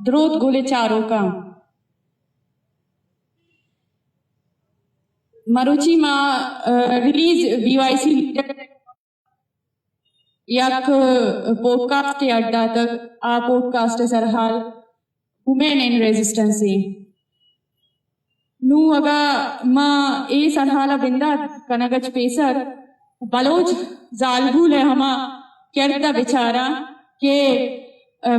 درود گل چاروکا مروچی ما release BYC یک پوڈکاسٹ اڈا تک آ پوڈکاسٹ سرحال وومین ان ریزسٹنسی نو اگا ما اے سرحالا بندہ کنگچ پیسر بلوچ زالگول ہے ہما کرتا بیچارا کہ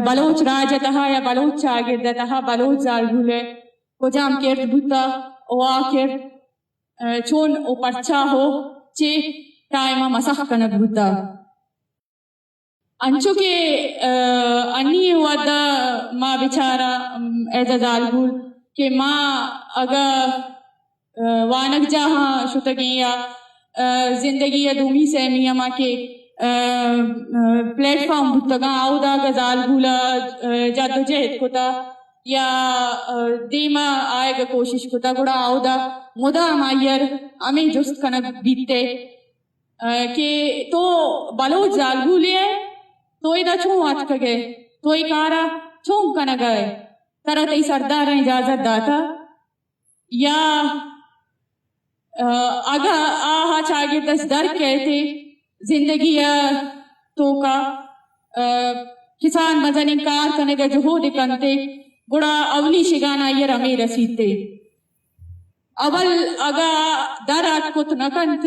بلوچ راجتہا یا بلوچ چاگردتہا بلوچ زالگول ہے کو جام کرد بھتا او آکر چون او پرچا ہو چے ٹائمہ مسخ کنگ بھتا انچو کہ انی ودا ما بیچارا ایزا زالگول کہ ما اگا وانک جاہاں شتگیا زندگی دومی سیمی اما کے پلیٹ فارم بھتگاں آو دا گزال بھولا جادو جہد کتا یا دیما آئے گا کوشش کتا گڑا آو دا مدا امائیر ہمیں جست کنک بیتے کہ تو بلوچ زال بھولی ہے تو ایدہ چون آت کگے تو ای کارا چون کنگائے ترہ تی سردار اجازت داتا یا اگا آہا چاگے دس در کہتے زندگی تو کا کسان مزنی کار کنگا جہود کنتے گڑا اولی شگانا یہ رمی رسیتے اول اگا در آت کت نکنت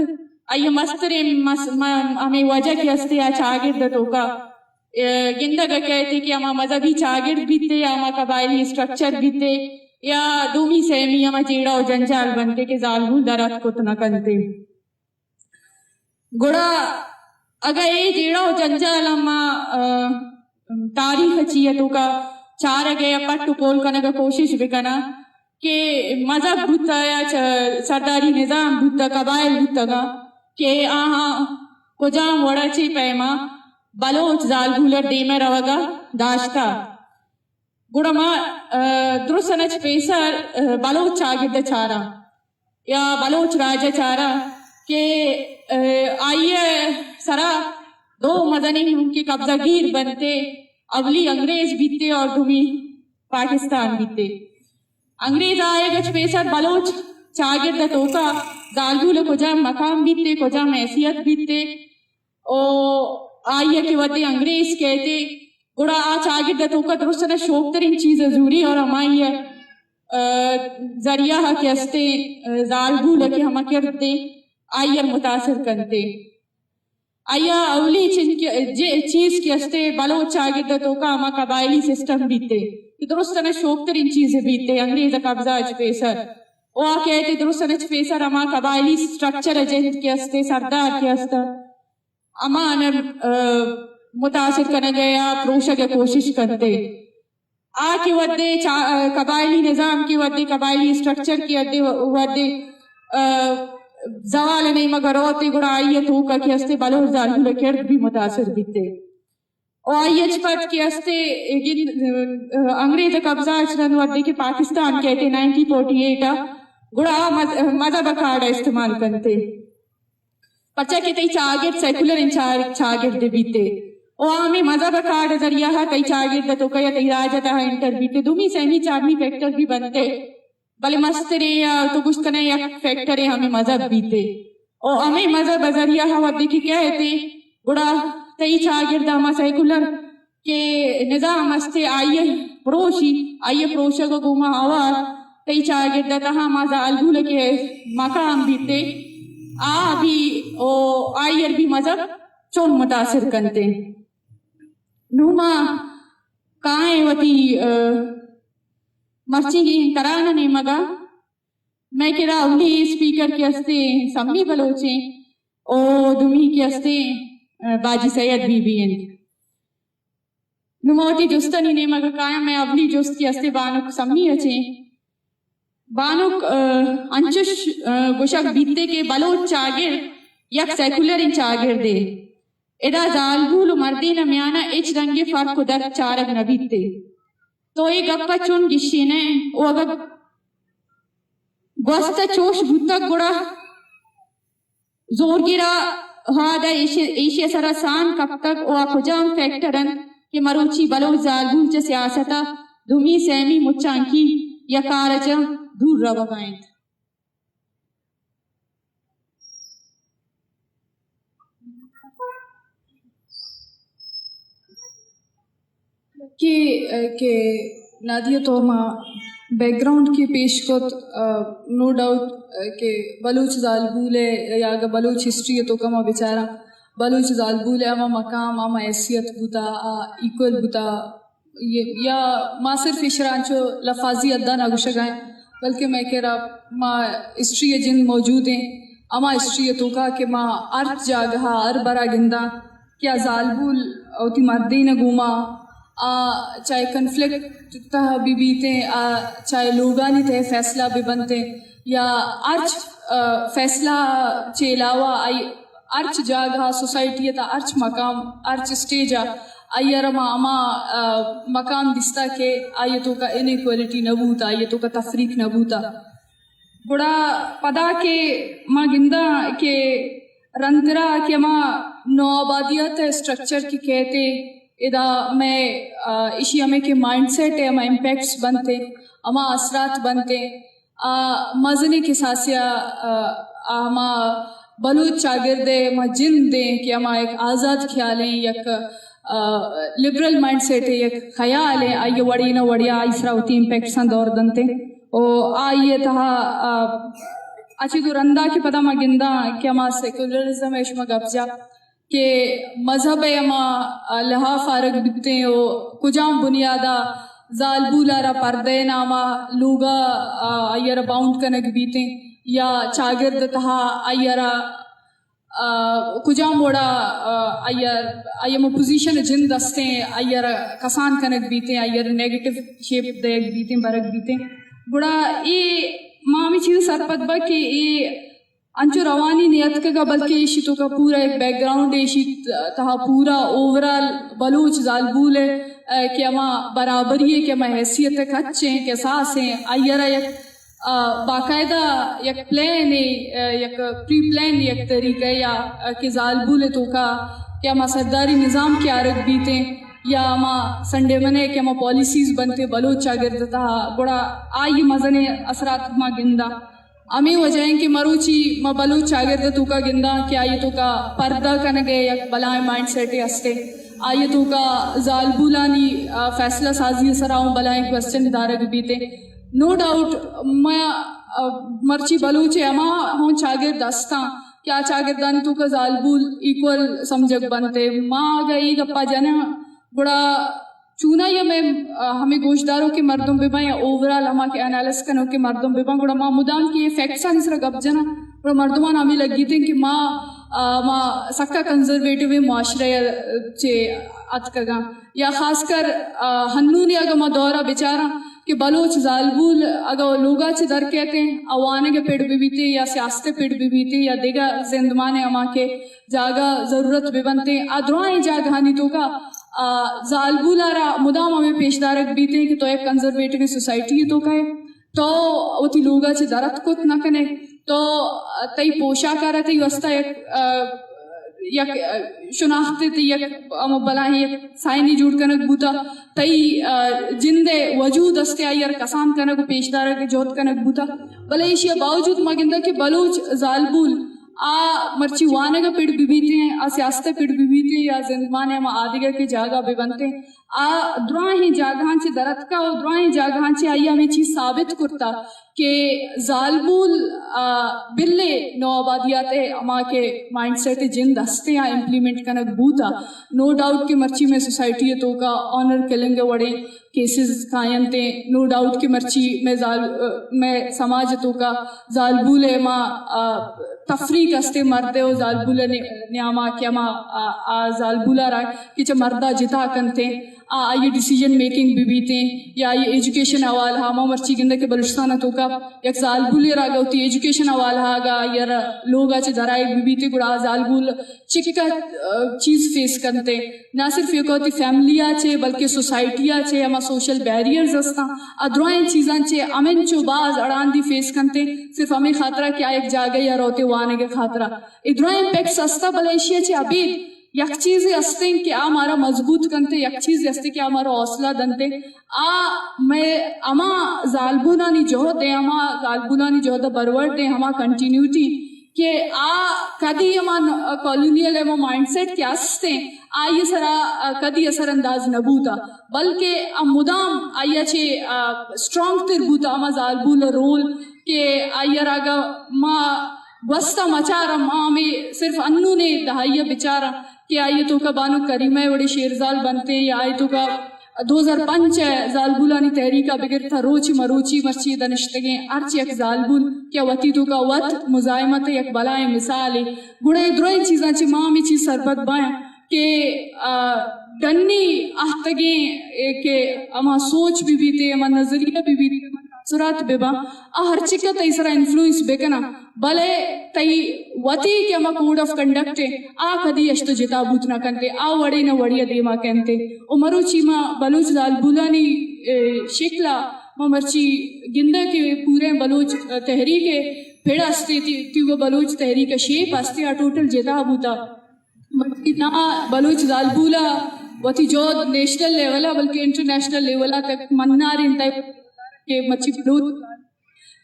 ای مستر ہمیں وجہ کی ہستے یا چاگرد تو کا گندگا کہتے کہ ہما مذہبی چاگرد بیتے یا ہما قبائلی اسٹرکچر بیتے یا دومی سیمی ہما جیڑا و جنجال بنتے کہ زالگول درات کت نکنتے گڑا اگا اے جیڑا و جنجال ہما تاریخ چیتوں کا چار گیا پٹو پول کنگا کوشش بکنا کہ مذہب بھتا یا سرداری نظام بھتا قبائل بھتا گا کہ آہاں کجام وڑا چی پیما بلوچ زالگولر دیمہ روگا داشتا گڑا ما درسنچ پیسر بلوچ چاگرد چارا یا بلوچ راجہ چارا کہ آئیے سرا دو مدنی ان کی قبضہ گیر بنتے اولی انگریز بیتے اور دومی پاکستان بیتے انگریز آئے گچ پیسر بلوچ چاگرد توکا زالگول کو جام مقام بیتے کو جام حیثیت بیتے او آئیے کہ ودے انگریز کہتے گڑا آج آگے دتوں کا درستنا شوق ترین چیز ضروری اور ہمائی ذریعہ کے ہستے زالگول کے ہما کرتے آئیر متاثر کرتے آیا اولی چیز کے ہستے بلوچ آگے دتوں کا ہما قبائلی سسٹم بیتے درستنا شوق ترین چیز بیتے انگریز قبضہ اچ پیسر وہ آ کہتے درستنا اچ پیسر ہما قبائلی سٹرکچر اجنٹ کے ہستے سردار کے ہستا اما انر متاثر کرنے گیا پروشہ کے کوشش کرتے آ کی ودے قبائلی نظام کی ودے قبائلی اسٹرکچر کی ودے زوال نہیں مگر ہوتے گڑا آئیے تو کا کی ہستے بلوچ زالگول کرد بھی متاثر بیتے اور آئیے چپٹ کی ہستے انگریز قبضہ اچھرن ودے کے پاکستان کہتے 1948 گڑا مذہب کارڈ استعمال کرتے پچھا کہ تی چاگرد سیکولر چاگرد بیتے او ہمیں مذہب کارڈ ذریعہ ہے تی چاگرد تو کیا تی راجتہ ہے انٹر بیتے دومی سیمی چارمی فیکٹر بھی بنتے بلے مسترے یا تو گشتنے یا فیکٹرے ہمیں مذہب بیتے او ہمیں مذہب ذریعہ ہے ودے کی کیا ہے تی گڑا تی چاگرد ہما سیکولر کے نظام ہستے آئیے پروشی آئیے پروشہ کو گوما آوار تی چاگرد تہا ما زالگول کے مقام بیتے بھی او آئیر بھی مذہب چون متاثر کرتے نوما کائیں وطی مرچی کی ترانہ نے مگا میں کرا اولی سپیکر کے ہستے سمی بلوچیں او دومی کے ہستے باجی سید بی ہیں نوما وطی جستنی نے مگا کائیں میں اولی جست کے ہستے بانک سمی اچیں بانک انچش گوشک بیتے کے بلوچ چاگر یک سیکولر ان چاگر دے ادا زالگول مردین میانا اچ رنگی فرق در چارگ نبیتے تو ایک گپا چون گشینے او اگر گوستا چوش بھتک گڑا زور گیرا ہادا ایشی سرسان کب تک او کجام فیکٹرن کہ مروچی بلوچ زالگول چا سیاستا دومی سیمی مچانکی یا کارجا دور روگائیں. کہ نادیہ تو ما بیک گراؤنڈ کی پیش کت نو ڈاؤٹ کہ بلوچ زالبول ہے یا اگر بلوچ ہسٹری ہے تو کما بیچارہ بلوچ زالبول ہے اما مقام اما حیثیت بوتا ایکول بوتا یا ما صرف اشرانچو لفاظی ادا نہ گشگائیں بلکہ میں کہہ رہا ما ہسٹری جن موجود ہیں اما ہسٹری تو کا کہ ما ارچ جاگہا ار برا گندا کیا زالبول اوتی مردی نہ گوما چاہے کنفلکٹ تہ بھی بیتے چاہے لوگانی تہ فیصلہ بھی بنتے یا ارچ فیصلہ چے علاوہ ارچ جاگہ سوسائٹی تا ارچ مقام ارچ اسٹیجا ایرما اما مقام دستا کہ آیتوں کا انیکوالٹی نبوتا آیتوں کا تفریق نبوتا بڑا پدا کہ ما گندہ کہ رندرا کہ ما نو آبادیت اسٹرکچر کی کہتے ادا میں اسی ہمیں کے مائنڈ سیٹ ہے اما امپیکٹس بنتے اما اثرات بنتے مزنی کے ساسیا اما بلوچ شاگردے اما جن دیں کہ اما ایک آزاد خیالیں یک لبرل مائنڈ سیٹ ہے یک خیال ہے آئیے وڑی نہ وڑیا اسرا ہوتی امپیکٹس دور دنتے او آئیے تہا اچھی تو رندہ کی پتہ ما گندہ کہ اما سیکولرزم ہے شما گبجا کہ مذہب اما لہا فارغ بکتے ہو کجام بنیادہ زالبولا را پردے نامہ لوگا ایرا باؤنڈ کنک بیتے یا چاگرد تہا ایرا کجام بوڑا ایم اپوزیشن جن دستے ایرا کسان کنک بیتے ایرا نیگیٹو شیپ دیکھ بیتے برک بیتے بڑا یہ مامی چیز سرپت با کہ یہ انچو روانی نیت کا بلکہ ایشی تو کا پورا ایک بیک گراؤنڈ ایشی تہا پورا اوورال بلوچ زالبول ہے کہ اما برابری ہے کہ اما حیثیت تک اچھے ہیں کہ ساس ہیں ایرا یک باقاعدہ یک پلان ہے یک پری پلان یک طریقہ یا کہ زالبول ہے تو کا کہ اما سرداری نظام کی عرق بیتے یا اما سنڈے منے کہ اما پالیسیز بنتے بلوچ شاگرد تہا بڑا آئی مزن اثرات ما گندہ ہمیں وجہیں کہ مروچی ما بلوچ شاگرد تو کا گندہ کہ آئیتوں کا پردہ کنگے یک بلائیں مائنڈ سیٹے ہستے آئیتوں کا زالبولانی فیصلہ سازی سراؤں بلائیں کوسچن دارگ بیتے نو ڈاؤٹ میں مرچی بلوچ اما ہوں شاگرد ہستا کیا شاگردانی تو کا زالبول ایکول سمجھک بنتے ماں آگا ای گپا جانا بڑا چونا یا میں ہمیں گوشداروں کے مردوں بے باں یا اوورال ہما کے انالیس کنوں کے مردوں بے باں گوڑا ماں مدام کی فیکٹس آنے سرا گپ جنا گوڑا مردمان ہمیں لگی تھے کہ ماں سکا کنزرویٹو معاشرہ چے اتکگا یا خاص کر ہنونی اگا ماں دورہ بیچارا کہ بلوچ زالبول اگر لوگا چے در کہتے ہیں اوانے کے پیڑ بھی بیتے یا سیاستے پیڑ بھی بیتے یا دیگا زندمانے اما کے جاگا ضرورت بھی بنتے ادروائیں جاگہانی تو کا زالبولا را مدام ہمیں پیشدارک بیتے ہیں کہ تو ایک کنزرویٹو سوسائٹی ہے تو کہے تو اوتی لوگا چے درت کت نہ کنے تو تی پوشا کر رہتے وستا یک شناختے تی یک بلائیں یک سائنی جوڑ کنک بوتا تی جندے وجود استے آئیر کسان کنک پیشدارک جوت کنک بوتا بلے اشیا باوجود مگندہ کہ بلوچ زالبول مرچی وانگا پیڑ بھی بیتے ہیں سیاستے پیڑ بھی بیتے ہیں یا زندمانے ہم آدھگر کے جاگہ بھی بنتے ہیں دعائیں جاگہاں چے درت کا اور دعائیں جاگہاں چے آئی ہمیں چیز ثابت کرتا کہ زالبول بلے نو آبادیات اما کے مائنڈ سیٹ جن دستے ہیں امپلیمنٹ کنک بوتا نو ڈاؤٹ کہ مرچی میں سوسائٹی تو کا آنر کلنگ وڑے کیسز قائم تے نو ڈاؤٹ کہ مرچی میں سماج تو کا زالبول ماں تفریق استے مردے و زالبول نیاما کیا ماں زالبولا رہا کہ چا مردہ جتا کنتے آئیے ڈیسیجن میکنگ بھی بیتے یا آئیے ایجوکیشن حوال ہاں ماں مرچی گندہ کے بلوچستانہ تو کا یک زالبولی راگا ہوتی ایجوکیشن حوال ہاں گا یا لوگا چے درائے بھی بیتے گڑا زالبول چکا چیز فیس کرتے نہ صرف یہ ہوتی فیملیاں چے بلکہ سوسائٹیاں چے ہما سوشل بیریئرز ہستا ادروائیں چیزاں چے امن چو باز اڑان دی فیس کرتے صرف ہمیں خاطرہ کیا ایک جاگہ یا روتے وانے کے خاطرہ ادروائیں پیکس ہستا بلائشیا چے ابید یک چیز ہستے کہ ہمارا مضبوط کنتے، یک چیز ہستے کہ ہمارا حوصلہ دنتے میں اما ظالبونانی جوہد دے، اما ظالبونانی جوہد برور دے، ہما کنٹینیوٹی کہ کدی ہما کالونیل ایمو مائنڈ سیٹ کے ہستے آئی سرا کدی اثر انداز نبوتا، بلکہ مدام آئی چھے سٹرونگ تر بوتا اما ظالبول رول کہ آئی راگا ما وستا مچارا ماں میں صرف انو نے دہائیہ بچارا کہ آئی تو کا بانو کریمہ وڑے شیرزال بنتے، یا آئی تو کا 2005 زالبولانی تحریکہ بگر تھا روچی مروچی مرچی دنشتگیں ارچی ایک زالبول کیا وطی تو کا وط مزائمت یک بلائیں مثال ہے گڑے دروئی چیزاں چی ماں میں چیز سربت بائیں کہ ڈنی آہتگیں کہ اما سوچ بھی بیتے، اما نظریہ بھی بیتے، سرات بے با ہر چکا تی سرا انفلوئنس بے کنا بلے تی وطی کہ اما کوڈ آف کنڈکٹ کدی اشتو جتا بوتنا کنتے وڑے نہ وڑیا دیما کہنتے مرو چیما بلوچ زالبولانی شکلا مرچی گندہ کے پورے بلوچ تحریک پھڑا استے تیو بلوچ تحریک شیپ استے ٹوٹل جتا بوتا نہ بلوچ زالبولا وطی جو نیشنل لیولا بلکہ انٹرنیشنل لیولا تک منار انتائی کہ مچی بلوچ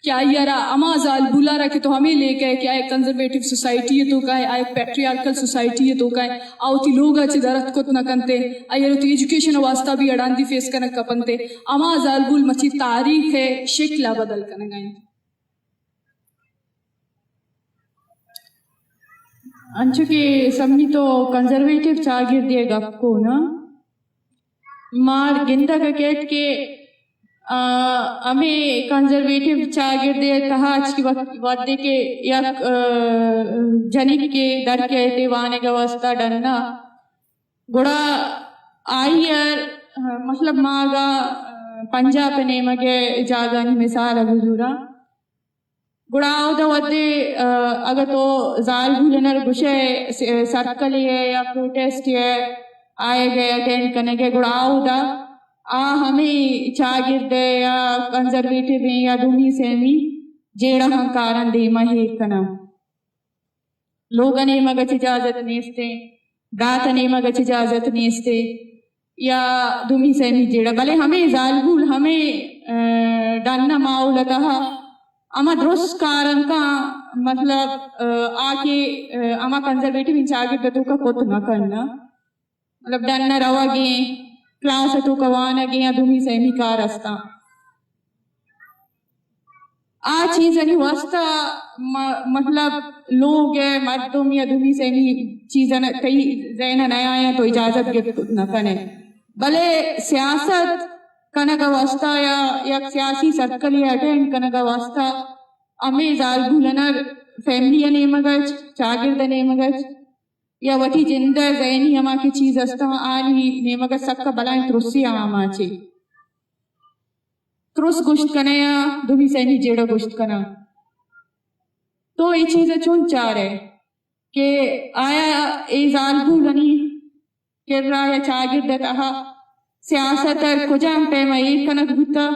کیا یارا اما زالبولا رہا کہ تو ہمیں لے گئے کہ آئے کنزرویٹو سوسائٹی ہے تو کہے آئے پیٹریارکل سوسائٹی ہے تو کہے آؤ تی لوگا چی درت کت نہ کنتے آئے تی ایجوکیشن واسطہ بھی اڑان دی فیس کنک کپنتے اما زالبول مچی تاریخ ہے شکلہ بدل کنگائیں انچو کہ سمنی تو کنزرویٹو چاگر دے گپ کو نا مار گندہ کا کہت کے ہمیں کنزرویٹو چاگر دے تحاج کی وقت دے کے یک جنک کے در کہتے وانے کا واسطہ ڈننا گڑا آئیر مطلب ماغا پنجاب پنے مگے جاگانی مثال حضورا گڑا آو دا ودے اگر تو زالبولنر گوشے سرکلی ہے یا پروٹیسٹ ہے آئے گئے اٹینڈ کرنے گئے گڑا آو دا ہمیں چاگر دے یا کنزرویٹو ہیں یا دومی سیمی جیڑا ہم کارن دے مہیک کنا لوگا نے مگچ اجازت نیستے گاتا نے مگچ اجازت نیستے یا دومی سیمی جیڑا بلے ہمیں زالبول ہمیں ڈاننا ماؤلتا اما درست کارن کا مطلب آکے اما کنزرویٹو ہیں چاگر دے تو کا کت نہ کرنا مطلب ڈاننا روا گئے کلاس تو کوانا گیا دومی سیمی کار استا چیزنی واسطہ مطلب لوگ ہے مردم یا دومی سیمی چیزن کئی زینہ نیا آیا تو اجازت گفت نہ کنے بلے سیاست کنگا واسطہ یا یک سیاسی سرکل یا اٹینڈ کنگا واسطہ امی زالبولنر فیملی نیمگج چاگرد نیمگج یا وٹی جندہ ذہنی ہما کی چیز استا آلی نیمگا سکا بلائیں ترسی آما چے ترس گشت کنا یا دومی سینی جیڑا گشت کنا تو یہ چیزیں چون چاہ رہے کہ آیا ای زالبولنی کر رہا یا چاگرد تہا سیاست کجام پیما ایک کنک بھتا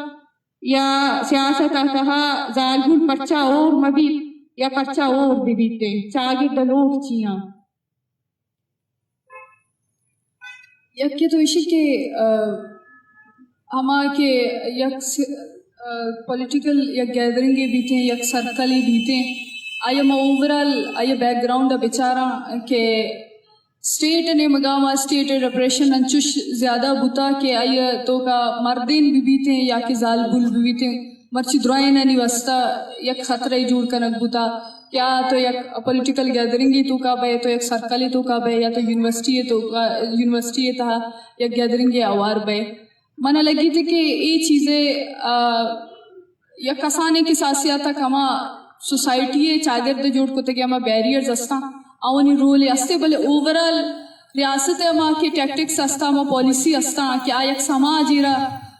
یا سیاست تہا زالبول پرچا اور مبی یا پرچا اور بھی بیتے چاگرد لوگ چیاں یک تو اسی کہ ہما کہ یک پولیٹیکل یک گیدرنگیں بیتے ہیں یک سرکلی بیتے ہیں آیا ما اوورال آیا بیک گراؤنڈ بیچارا کہ اسٹیٹ نے مقامہ اسٹیٹ ریپریشن انچوش زیادہ بوتا کہ آیا تو کا مردین بھی بیتے ہیں یا کہ زالبول بھی بیتے ہیں مرچی درائن نہیں واسطہ یک خطرہ جوڑ کنک بوتا کیا تو یک پولیٹیکل گیدرنگی تو کا بے تو یک سرکلی تو کا بے یا تو یونیورسٹی تھا یک گیدرنگی آوار بے منہ لگی تھی کہ یہ چیزیں یا کسانے کی ساسیات تک ہما سوسائٹی چاگرد جوڑ کو تک ہما بیریئرز استا آونی رول استے بلے اوورال ریاست ہما کی ٹیکٹکس استا ہما پالیسی استا کہ آیک سماجی را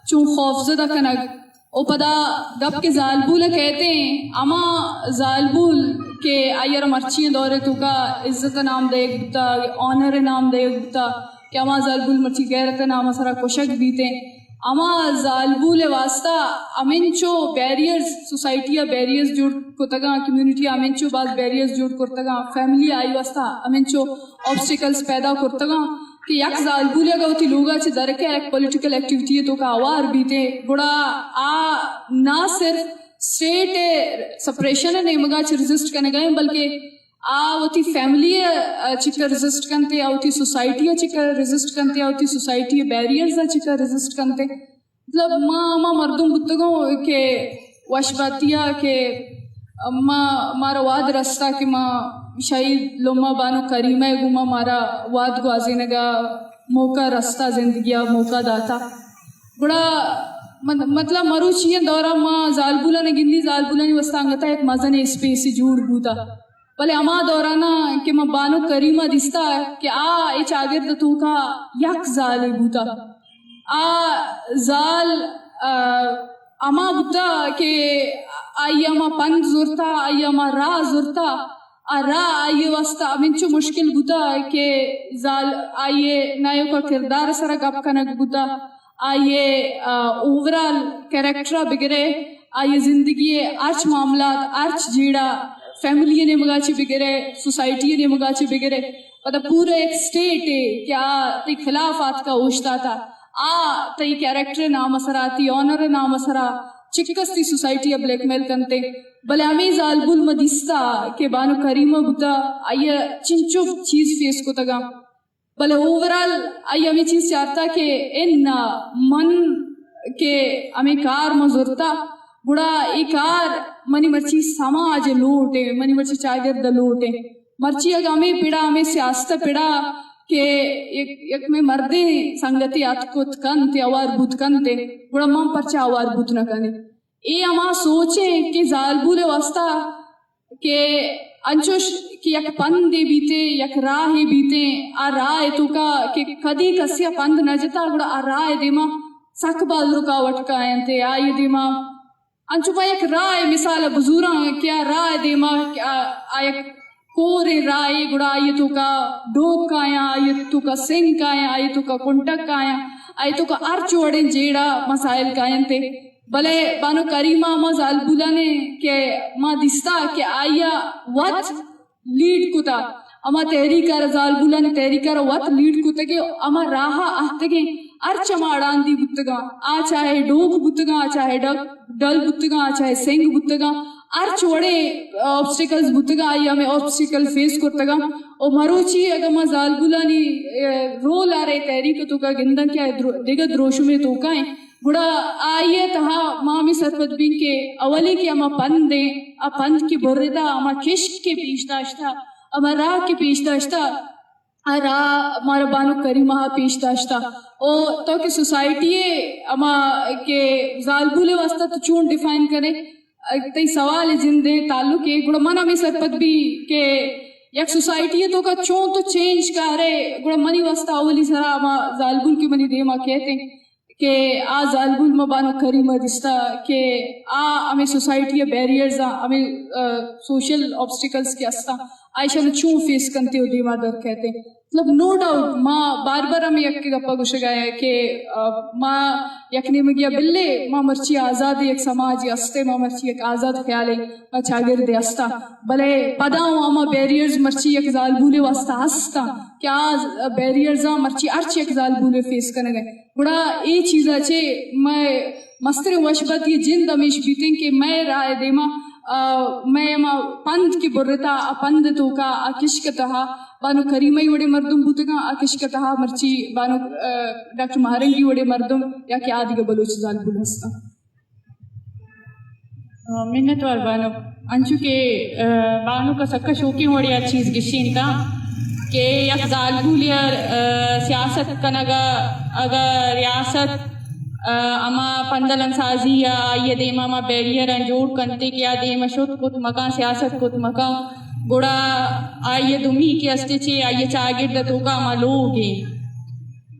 چون خوفزدہ کنگ او پدا گپ کے زالبول کہتے ہیں اما زالبول کے آئیر مرچی دورے تو کا عزت نام دے گتا آنر نام دے گتا کہ اما زالبول مرچی غیرت نام سرا کشک بیتے اما زالبول واسطہ امنچو بیریئرز سوسائٹیا بیریئرز جوڑ کتگا کمیونٹی امنچو بعض بیریئرز جوڑ کرتگا فیملی آئی واسطہ امنچو آبسٹیکلز پیدا کرتگا کہ یک زالبول اگا ہوتی لوگا چھ درکے ایک پولیٹیکل ایکٹیویٹی تو کا آوار بیتے گوڑا نہ صرف اسٹیٹ سپریشن نے مگا چھ ریزسٹ کرنے گئے بلکہ ہوتی فیملی چکر ریزسٹ کنتے ہوتی سوسائٹی چکر ریزسٹ کنتے ہوتی سوسائٹی بیریئرز چکر ریزسٹ کنتے مطلب ماں مردم بتگوں کہ وشباتیا کہ مارا واد رستہ کہ ماں شاید لوما بانو کریمہ گما مارا واد گوازے نگا موقع رستہ زندگیہ موقع داتا بڑا مطلب مروچی دورہ ماں زالبولا نے گندی زالبولا نے وستانگتا ایک مزن اسپیسی جوڑ بوتا بلے اما دورانا کہ ماں بانو کریمہ دستا ہے کہ ای چاگرد تو کا یک زال بوتا زال اما بوتا کہ آئی اما پند زورتا آئی اما راہ زورتا راہ آئیے واسطہ امنچو مشکل بوتا کہ زال آئیے نایو کا کردار سرا گپ کنک بوتا آئیے اوورال کریکٹرہ بگرے آئیے زندگی آرچ معاملات آرچ جیڑا فیملی نے مگاچے بگرے سوسائٹی نے مگاچے بگرے پتہ پورا ایک سٹیٹ ہے کہ تی خلافات کا اوشتا تھا تی کیریکٹر نام سرا تی آنر نام سرا چکستی سوسائٹی بلیک میل کنتے بلے ہمیں زالبول مدیستا کہ بانو کریمہ بوتا آئیے چنچو چیز فیس کو تگا بلے اوورال آئیے ہمیں چیز چاہتا کہ ان من کے ہمیں کار مزورتا بڑا ایک کار منی مرچی سماج لوٹے منی مرچی چاگرد لوٹے مرچی اگا ہمیں پیڑا ہمیں سیاست پیڑا کہ ایک میں مردے سنگتی اتکت کنتے اوار بوت کنتے بڑا ماں پرچا اوار بوت نہ کنے اے اما سوچیں کہ زالبول واسطہ کہ انچوش کہ یک پندے بیتے یک راہ بیتے راہ تو کا کہ کدی کسیا پند نہ جتا بڑا راہ دیما سک بال رکاوٹ کا آئنتے آئی دیما انچو پا یک راہ مثال بزوراں کیا راہ دیما آئیک کورے راہ گڑا آئی تو کا ڈوک آیا آئی تو کا سنک آیا آئی تو کا کنٹک آیا آئی تو کا ارچوڑیں جیڑا مسائل کائن تے بلے بانو کریمہ ما زالبولا نے کہ ما دستا کہ آیا وقت لیڈ کتا اما تحریکار زالبولا نے تحریکار وقت لیڈ کتا کہ اما راہا آہتگیں ارچ ماڑان دی بتگا چاہے ڈوک بتگا چاہے ڈل بتگا چاہے سنگ بتگا ارچ وڑے آبسٹیکلز بتگا آئی ہمیں آبسٹیکل فیس کرتگا اور مروچی اگر ما زالبولا نی رول آ رہے تحریک تو کا گندن کیا دیگر دروشو میں تو کائیں بڑا آئیے تہا مامی سرپت بین کے اولی کی اما پند دیں پند کی بردا اما کشک کے پیش داشتا اما راہ کے پیش داشتا راہ ہمارا بانو کریمہ پیش داشتا اور تو کہ سوسائٹی اما کے زالبول واسطہ تو چون ڈیفائن کرے تی سوال جندے تعلق ہے گڑا منا میں سرپت بھی کہ یک سوسائٹی تو کا چون تو چینج کرے گڑا منی واسطہ اولی سرا اما زالبول کی منی دیما کہتے ہیں کہ زالبول ما بانو کریمہ دستا کہ ہمیں سوسائٹی بیریئرز ہمیں سوشل آبسٹیکلز کے استا عائشہ نے چون فیس کنتے ہو دیما در کہتے ہیں مطلب نو ڈاؤٹ ماں بار بار ہمیں یک گپا گوش گیا ہے کہ ماں یکنی میں گیا بلے ماں مرچی آزاد ایک سماجی استے ماں مرچی ایک آزاد خیال ہے ماں چاگر دے استا بلے پداؤں اما بیریئرز مرچی ایک زالبولے واسطہ استا کیا بیریئرز مرچی ارچ ایک زالبولے فیس کرنے گئے بڑا ای چیزا چھے میں مستر وشبت یہ جند ہمیش بیتیں کہ میں رائے دیما میں پند کی برتا پند تو کا کشکتہا بانو کریمہ وڑے مردم بوتگا کشکتہا مرچی بانو ڈاکٹر مہارنگی وڑے مردم یا کہ آدھگا بلوچ زالبول ہستا منت وار بانو انچو کہ بانو کا سکا شوکی وڑے چیز گشین تا کہ یک زالبول یا سیاست کنگا اگر ریاست اما پندلن سازی یا آئیے دیما ما بیریئر انجوڑ کنتے کیا دیما شد کت مکان سیاست کت مکان گوڑا آئیے دمی کے استے چھے آئیے چاگرد تو کا ما لوگے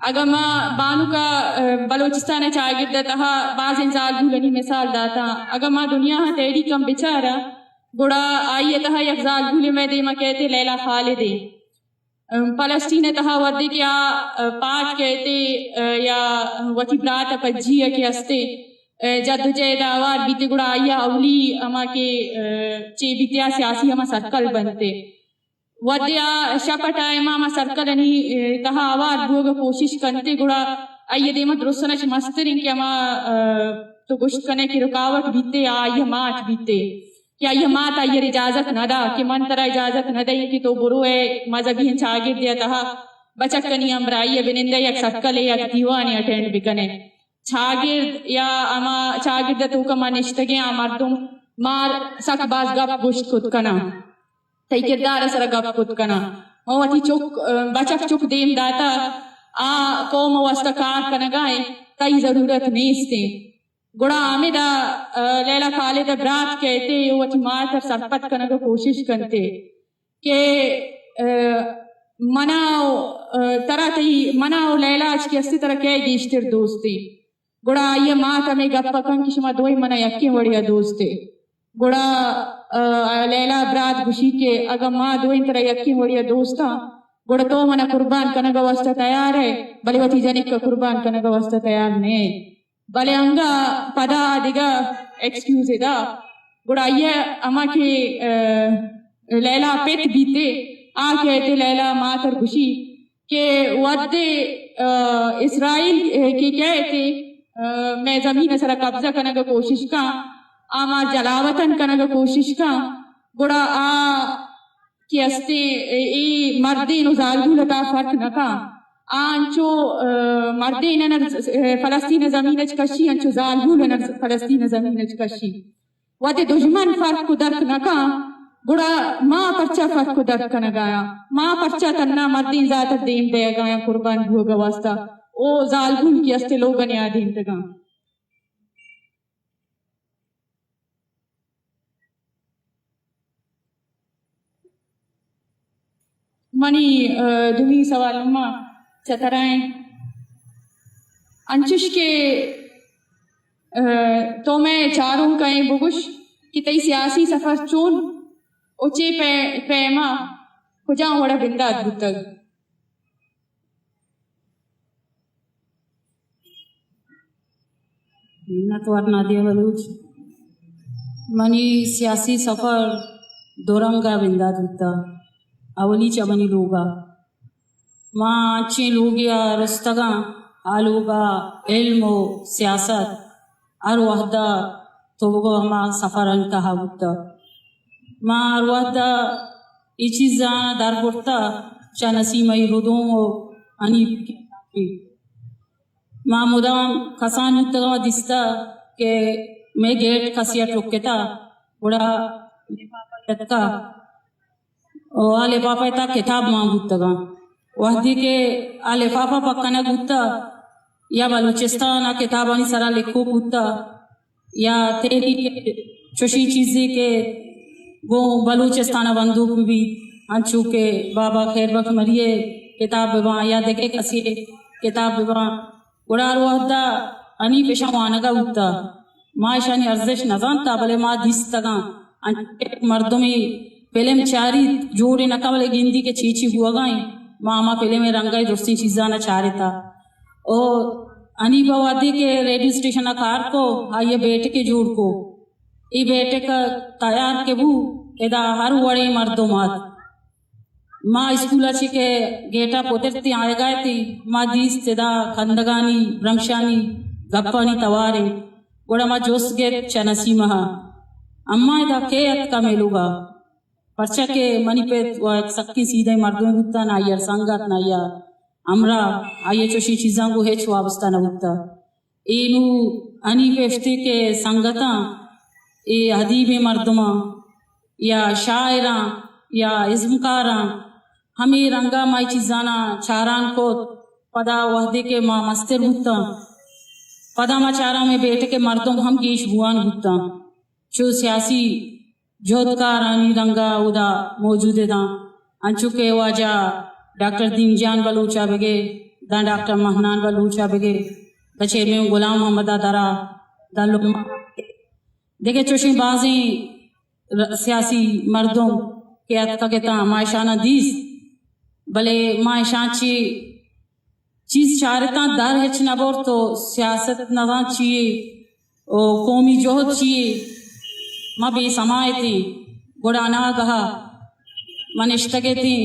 اگر ما بانو کا بلوچستان چاگرد تہا بعض زالبولنی مثال داتا اگر ما دنیا ہاں تیری کم بچارا گوڑا آئیے تہا یک زالبول میں دیما کہتے لیلا خالدے فلسطین تہا ودی کیا پاک کہتے یا وتی برات پجیا کے ہستے جد جہد آوار بیتے گڑا آیا اولی اما کے چے بیتیا سیاسی اما سرکل بنتے ودیا شپا ٹائم اما سرکل انی تہا آوار بوگا کوشش کنتے گڑا آئیے دیمہ درستنش مسترین کہ اما تو گشت کنے کی رکاوٹ بیتے آئیے مات بیتے کہ آئیے مات آئیے اجازت نہ دا کہ من ترہ اجازت نہ دیں کہ تو برو ہے مذہبی ہن چاگر دیا تہا بچک کنی امرائیے بنندہ یک سرکل ہے یک دیوانی اٹینڈ بکنے چاگرد یا اما چاگرد تو کما نشتگیں مردم مار سک باز گپ گشت کت کنا تی کردار سر گپ کت کنا موتی چک بچک چک دیم داتا قوم واسطہ کار کنگائیں تی ضرورت نیستے گڑا آمدہ لیلہ خالد برات کہتے وچ ماتر سرپت کنگا کوشش کنتے کہ مناو ترہ تی مناو لیلہ اچ کی اسی طرح کہے گیشتر دوستی گڑا آئیے مات ہمیں گپا کن کی شما دوئی منہ یکی وڑیا دوستے گڑا لیلہ برات گوشی کے اگا ماں دوئی طرح یکی وڑیا دوستا گڑا تو منہ قربان کنگا واسطہ تیار ہے بلے وتی جنک کا قربان کنگا واسطہ تیار نہیں بلے انگا پدا دیگا ایکسکیوز دا گڑا یہ اما کے لیلہ پیت بیتے کہتے لیلہ ماتر گوشی کہ ود اسرائیل کے کہتے میں زمین سر قبضہ کنگا کوشش کا آما جلاوطن کنگا کوشش کا گڑا کی استے ای مردین و زالگو لتا فرق نکا آنچو مردین فلسطین زمینچ کشی انچو زالگو لنر فلسطین زمینچ کشی ود دشمن فرق کو درک نکا گڑا ماں پرچا فرق کو درک کنگایا ماں پرچا تننا مردین ذات دیم دے گایا قربان بھوگا واسطہ او زالگون کی استے لوگن یادین تگا منی دمی سوال اما چترائیں انچش کے تو میں چاروں کہیں بگش کہ تی سیاسی سفر چون اوچے پیما کجاں وڑا بنداد بتگ منتوار نادیہ بلوچ منی سیاسی سفر دورنگا بنداد بتا اولی چمنی لوگا ماں اچھے لوگیا رستگاں آلوگا علم و سیاست ار وحدہ توگو ہما سفر انتہا بتا ماں ار وحدہ ای چیزاں دار پڑتا چا نسیمہی ردوں و انیب کی ماں مدام کسان اتگاں دستا کہ میں گیٹ کسیا ٹرکتا بڑا لپاپا آلے پاپا تا کتاب ماں بودتگا وحدی کے آلے پاپا پکنا بودتا یا بلوچستان کتابانی سرا لکھو بودتا یا تیری چوشی چیزی کے وہ بلوچستان بندوق بھی انچو کے بابا خیر وقت مریے کتاب بباں یا دیکھے کسی کتاب بباں گڑار وحدہ انی پیشا وانگا بودتا ماں اشانی ارزش نظانتا بلے ماں دیستگا مردمی پہلے میں چاری جوڑے نکا گندی کے چیچی ہوا گائیں ماما پہلے میں رنگائی درستی چیزانا چارے تھا اور انی بوادی کے ریڈیو اسٹیشن کار کو آئیے بیٹے کے جوڑ کو ای بیٹے کا تیار کے بو ادا ہر وڑے مردمات ماں اسکولا چی کے گیٹا پوترتی آئے گئے تھی ماں دیس تدا کندگانی برمشانی گپانی توارے گوڑا ماں جوست گیت چنسی مہا اما ادا کیت کا میلوگا پرچہ کے منی پہ سکی سیدھے مردوں بودتا نا یا سنگت نا یا امرا آئیے چوشی چیزاں کو ہے چھو آبستا نا بودتا اینو انی پیفتے کے سنگتاں اے حدیب مردماں یا شاعراں یا ازمکاراں ہمیں رنگا مائی چیزانا چاران کو پدا وحدے کے ماں مستر بودتا پدا ماں چاران میں بیٹے کے مردوں ہم گیش بوان بودتا چو سیاسی جودکارانی رنگا ادا موجود دا انچو کے واجہ ڈاکٹر دین جان بلوچا بگے دا ڈاکٹر مہنان بلوچا بگے دا چیئرمین غلام محمد درا دا لوگ دیکھے چوشیں بازیں سیاسی مردوں کے اتکا کہتا مائشانہ دیس بلے ماں شانچی چیز چارتا در ہچ نبور تو سیاست نظام چیئے قومی جوہد چیئے ماں بے سمائے تھی گڑانا گہا منشتگے تھی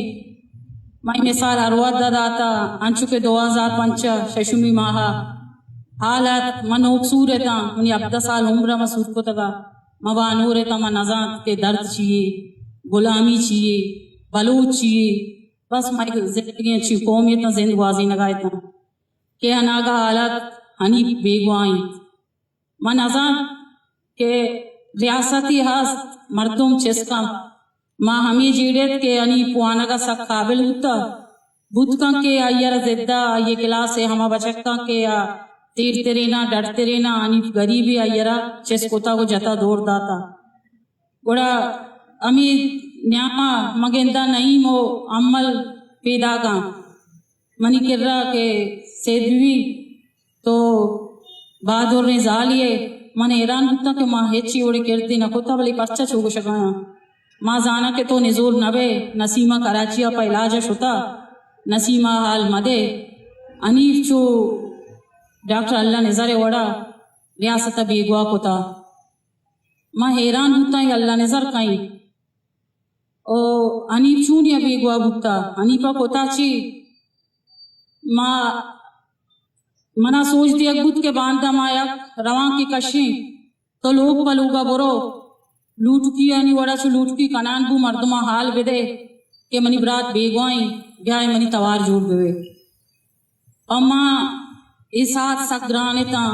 ماں مثال ارواد داتا انچو کے 2005 ششمی ماہا حالات منوک سورتا منی 17 سال عمرہ میں سور کو تگا موانورتا میں نظام کے درد چیئے غلامی چیئے بلوچ چیئے بس میں زندگی اچھی قومیت زند بازی نگائیتا کہ اناگا حالات ہنی بیگوائیں میں نظام کہ ریاستی ہست مردم چسکا ماں ہمیں جیڑیت کے انی پوانگا سک قابل ہوتا بدکا کے آئیر زدہ آئیے کلاس ہما بچکا کے تیر ترینا ڈر ترینا انی غریبی آئیرہ چسکوتا کو جتا دور داتا گوڑا امی نیاما مگندہ نعیم و عمل پیدا گا منی کر رہا کہ سیدوی تو بہادر نے زالیے من ایران ہوتا کہ ماں ہیچی اوڑی کرتی نہ کتا بلی پچھا چوگو شکایا ماں زانا کہ تو نزور نبے نسیمہ کراچیا پا علاجہ شتا نسیمہ حال مدے انیف چو ڈاکٹر اللہ نظر وڑا ریاست بیگوا کتا ماں حیران ہوتا ہے اللہ نظر کہیں او انیف چونیا بیگوا بھتا انیپا کتا چی ماں منا سوچ دیا گت کے باندھا مایا روان کی کشیں تو لوگ پلوگا برو لوٹ کی یعنی وڑا چو لوٹ کی کنان بو مردمہ حال بدے کہ منی برات بیگوائیں بیائے منی توار جوڑ گوے اما اس ہاتھ سکرانے تا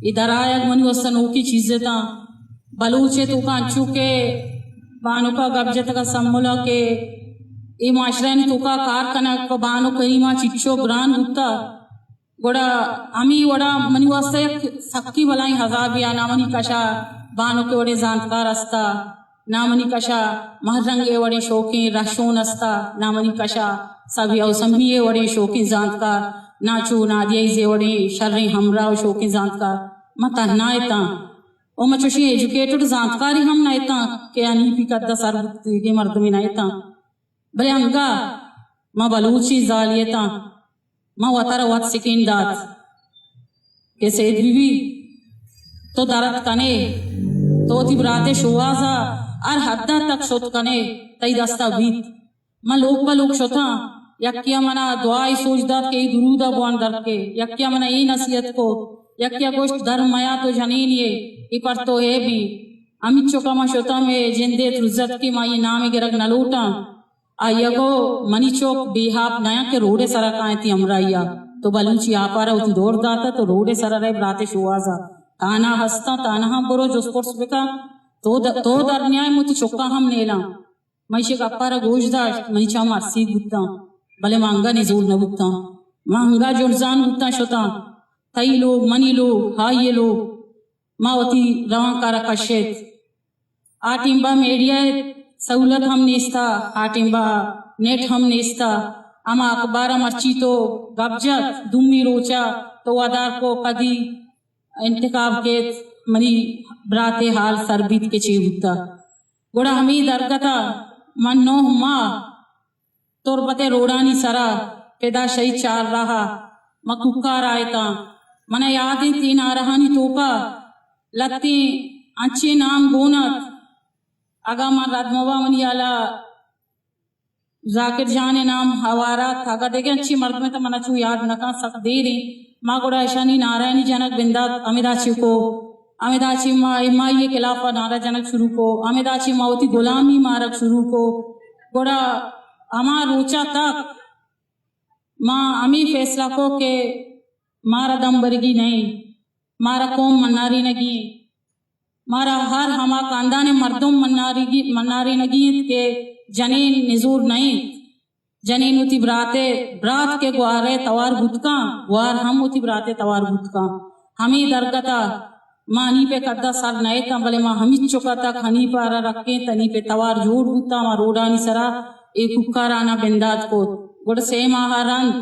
ادھر آیا منی وستنو کی چیزیں تا بلوچے تو کان چوکے بانو کا گبجت کا سمولا کے ای معاشرین تو کا کار کنک بانو کریمہ چچو گران ہوتا گوڑا امی وڑا منی واسطہ یک سکی بلائیں حضابیا نامنی کشا بانو کے وڑے زانتکار استا نامنی کشا مہرنگے وڑے شوقیں رشون استا نامنی کشا سبھی او سمیے وڑے شوقیں زانتکار ناچو نادیائیزے وڑے شریں ہمراہ شوقیں زانتکار متا نائتا او مچوشی ایجوکیٹڈ زانتکاری ہم نائتا کہ انہی پی قدہ سر بکتی مردمی نائتا بلے انگا ما بلوچی زالیتا ما وطر وط سکین دات کہ سید بی بی تو درد کنے تو تی براتے شوازا ار حدہ تک شد کنے تی دستا بیت ما لوگ با لوگ شتا یکیا منا دعائی سوچ داد کہ ای درودہ بوان در کے یکیا منا ای نصیحت کو یکیا گوشت در میا تو جنین یہ ای پر تو ہے بھی امیت چکا ما شتا میں جندے ترزت کی ما یہ نامی گرگ نلوٹا آیا گو منی چوک بیہاب نیا کہ روڑے سرا کائیں تھی امرائیا تو بلوچی آپا رہا ہوتی دور داتا تو روڑے سرا رہے براتے شوازا تانا ہستا تانا ہم برو جو سپورس بکا تو در نیائے موتی چکا ہم نیلا مائشے کا اپارا گوش داشت منی چاہ مرسی بودتا بلے مانگا نزول نبودتا مانگا جرزان بودتا شتا تئی لوگ منی لوگ ہائی لوگ ماوتی روان کارا کشت آٹیم با میڈیا سہولت ہم نیستا آٹیم با نیٹ ہم نیستا اما اخبارا مرچی تو گبجت دمی روچا تو وادار کو قدی انتخاب کیت منی براتے حال سربیت کے چی ہوتا گوڑا ہمیں درگتا من 9 ماہ تربت روڑانی سرا پیدا شہید چار رہا مکوکار آئیتا منہ یادیں تین آرہانی توپا لتی انچے نام گونت اگا من ردموبا منی آلا ذاکر جان نام حوارات اگا دیکھیں اچھی مرد میں تا منہ چو یاد نکا سک دے رہی ماں گوڑا ایشانی نارائنی جنک بندات امیداچی کو امیداچی ماں امائی خلافہ نارا جنک شروع کو امیداچی ماں ہوتی غلامی مارک شروع کو گوڑا اما روچا تک ماں امی فیصلہ کو کہ مارا دم برگی نہیں مارا قوم مناری نگی مارا ہر ہما خاندان مردم مناری نگی کہ جنین نزور نہیں جنین ہوتی برات کے گوارے توار بھتکا گوار ہم ہوتی براتے توار بھتکا ہمیں درگتا ماں ہنی پہ قدہ سر نائتا بلے ماں ہمیں چکا تک ہنی پارا رکھیں تنی پہ توار جوڑ بھتا ماں روڈانی سرا ایک ککارانا بندات کو گوڑ سے ماہا رند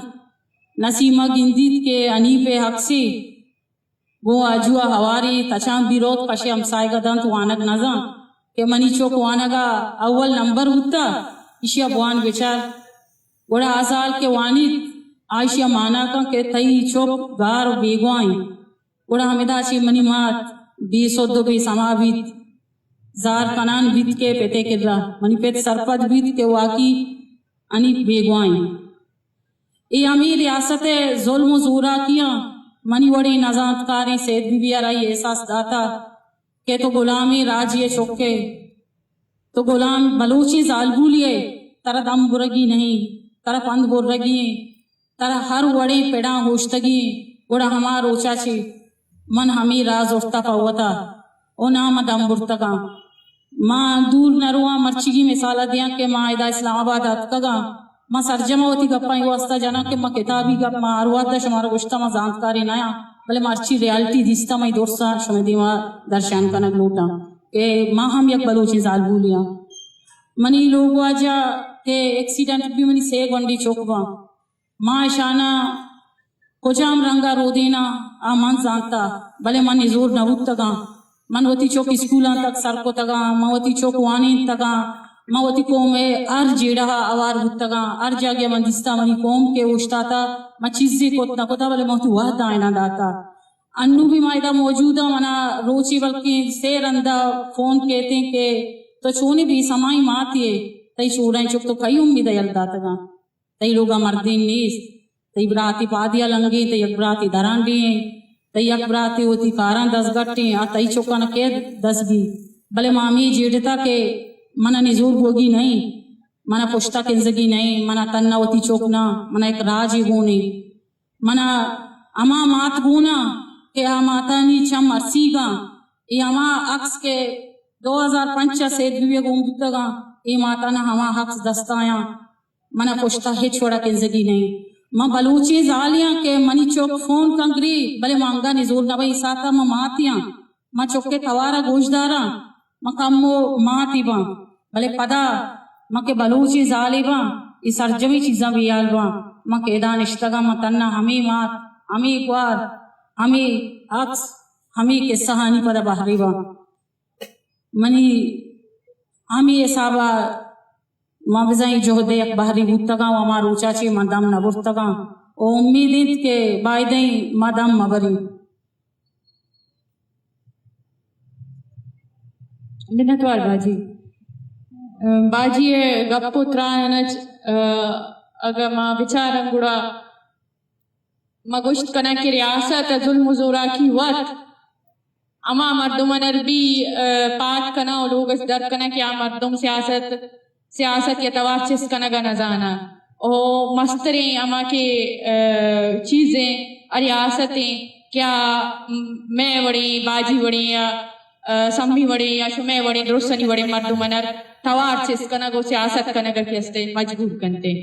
نسیمہ گندید کے ہنی پہ حق سی وہ آجوا ہواری تچان بیروت کشے ہمسائے گدان تو آنگ نظام کہ منی چوک وانگا اول نمبر ہوتا اشیا بوان بچار وڑا آزال کے وانید عائشہ مانا کا کہ تئی چوک گار بیگوائیں وڑا ہمیدہ چی منی مات بی سودو بی سما بیت زار کنان بیت کے پیتے کر رہا منی پیت سرپد بیت کے واقعی انی بیگوائیں ای امیر ریاست ظلم و زورا کیا منی وڑی نزانت کاری سید بی بی آرائی احساس داتا کہ تو غلامی راجی چوکے تو غلام بلوچی زالبو لیے ترا دم برگی نہیں ترا پند برگی ترا ہر وڑی پیڑاں ہوشتگی وڑا ہما روچا چی من ہمی راز اٹھتا پاوتا او نام دم برتگا ماں دور نروا مرچگی مثالہ دیا کہ ماں ایدہ اسلام آباد اتکگا ماں سرجمہ ہوتی گپا ہی واسطہ جانا کہ ماں کتابی گپ ماں آروات دا شمارا گشتا ماں زانتکاری نایا بلے مارچی ریالٹی دیستا ماں دوستا شمیدی ماں درشان کنگ لوٹا کہ ماں ہم یک بلوچی زالبو لیا منی لوگ آجا کہ ایکسیڈنٹ بھی منی سے گونڈی چوکبا ماں اشانا کجام رنگا رو دینا من زانتا بلے من نزور نبود تگا من وتی چوک اسکولان تک سر کو تگا من وتی چوک وانی تگا من وتی قوم ار جیڑا اوار بود تگا ار جاگے من دستا منی قوم کے اوشتا تا من چیزی کوتنا کوتا بلے من تو وحد آئینا داتا انو بھی مائدہ موجودا منا روچی بلکہ سیر اندہ فون کہتے ہیں کہ تو چونی بھی سمائی ماتی ہے تئی شورائیں چوک تو کئی امید یلدا تگا تئی لوگا مردین نیست تئی براتی پادیا لنگی تئی یک براتی درانڈی ہیں تئی یک براتی ہوتی کاران دس گٹی ہیں تئی چوکا نکے دس بھی بلے مامی جیڑتا کہ منا نزور ہوگی نہیں منا پشتا کنزگی نہیں منا تنہ ہوتی چوکنا منا ایک راجی گونی منا اما مات گونا کہ آماتانی چم ارسی گا ای اما عکس کے 2005 سید بیوی گومتا گا ای ماتانا ہما حق دستایا منا پشتا ہے چھوڑا کنزگی نہیں ماں بلوچی زالیاں کہ منی چوک فون کنگری بلے مانگا نزور نبائی ساتا ماں ماتیاں ماں چوکے توارا گوش دارا ماں کمو ماتی با بلے پدا ماں کے بلوچی زالی با ای سرجمی چیزاں بیال با ماں کے دانشتگا ماں تنہ ہمی مات ہمی اقوار ہمی عکس ہمی قصہ ہانی پدا بحری با منی ہمی حسابا ماں بزائی جہدے یک بحری بودتگا و ما روچا چی ماں دم نبرتگا او امیدید کہ بائدیں ماں دم مبری منتوار باجی باجی گپو ترانچ اگر ماں بچارن گڑا ماں گوشت کنا کی ریاست ظلم و زورا کی وقت اما مردمن بھی پات کنا و لوگ اس در کنا کیا مردم سیاست یا توارچس کنا گا نزانا او مستریں اما کے چیزیں ریاستیں کیا میں وڑی باجی وڑی یا سمی وڑی یا شمع وڑی درستنی وڑی مردمنر توارچس کنا گو سیاست کنا گا کیستے مجبور کنتے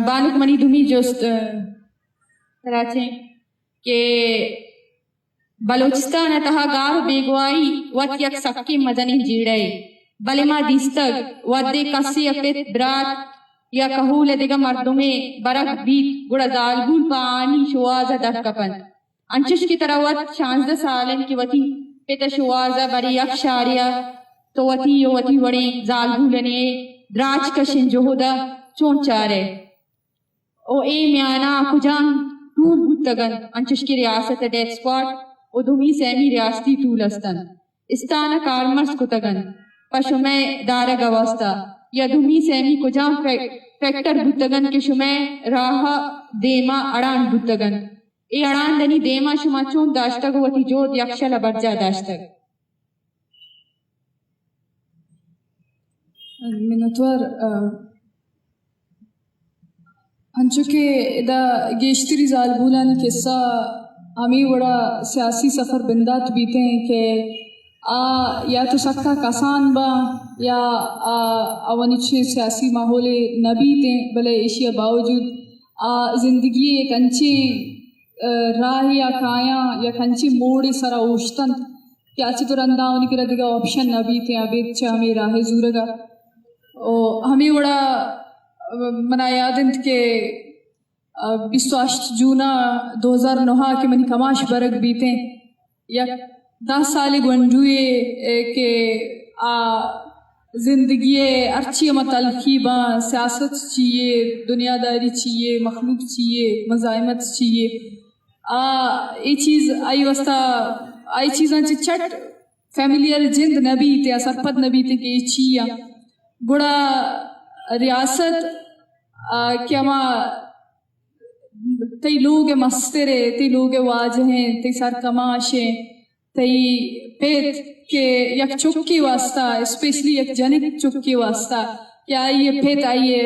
بانک منی دمی جوست تراچیں کہ بلوچستان تہا گار بیگوائی وط یک سکی مدنی جیڑے بلے ما دیستگ ودے کسی اپیت برات یا کہول دیگا مردمے برک بیت گڑا زالگول پا آنی شوازہ در کپن انچش کی طرح وط 16 سالن کی وطی پیتا شوازہ بری یک شاریہ تو وطی وڑی زالگولنے دراج کشن جہدہ چون چارے او اے میانا کجان ٹول بودتگن انچش کی ریاست ڈیت سپاٹ او دومی سیمی ریاستی ٹول استن استانا کارمرس کتگن پشمے دارہ گواستا یا دومی سیمی کجان فیکٹر بودتگن کہ شمے راہ دیما اڑان بودتگن اے اڑان دنی دیما شما چون داشتگ وطی جود یکشل برجا داشتگ منتوار ہنچو کہ دا گیشتری زالبولانی قصہ ہمیں بڑا سیاسی سفر بندات بیتے ہیں کہ یا تو سکتا کسان با یا اونچے سیاسی ماحول نبیتے بلے اشیا باوجود زندگی ایک انچے راہ یا کایاں یا کنچے موڑ سرا اوشتن کہ اچھی تو رندہ ہونی کے ردگا آپشن نبیتے عبید چاہ ہمیں راہ زورگا ہمیں بڑا منا یادند کہ 28 جون 2009 کے منی کماش برگ بیتے یا 10 سال گونڈوئے کہ زندگی ارچی متعلقی با سیاست چاہیے، دنیا داری چاہیے، مخلوق چاہیے، مزاحمت چاہیے، یہ چیز آئی وسطہ آئی چیزاں چٹ فیملیئر جند نبی تے سرپد نبی تے کہ یہ چیا گڑا ریاست کیا ما تی لوگ مسترے، تی لوگ واجہیں، تی سرکماشیں، تی پیت کہ یک چکی واسطہ اسپیشلی یک جنک چکی واسطہ کہ آئیے پیت آئیے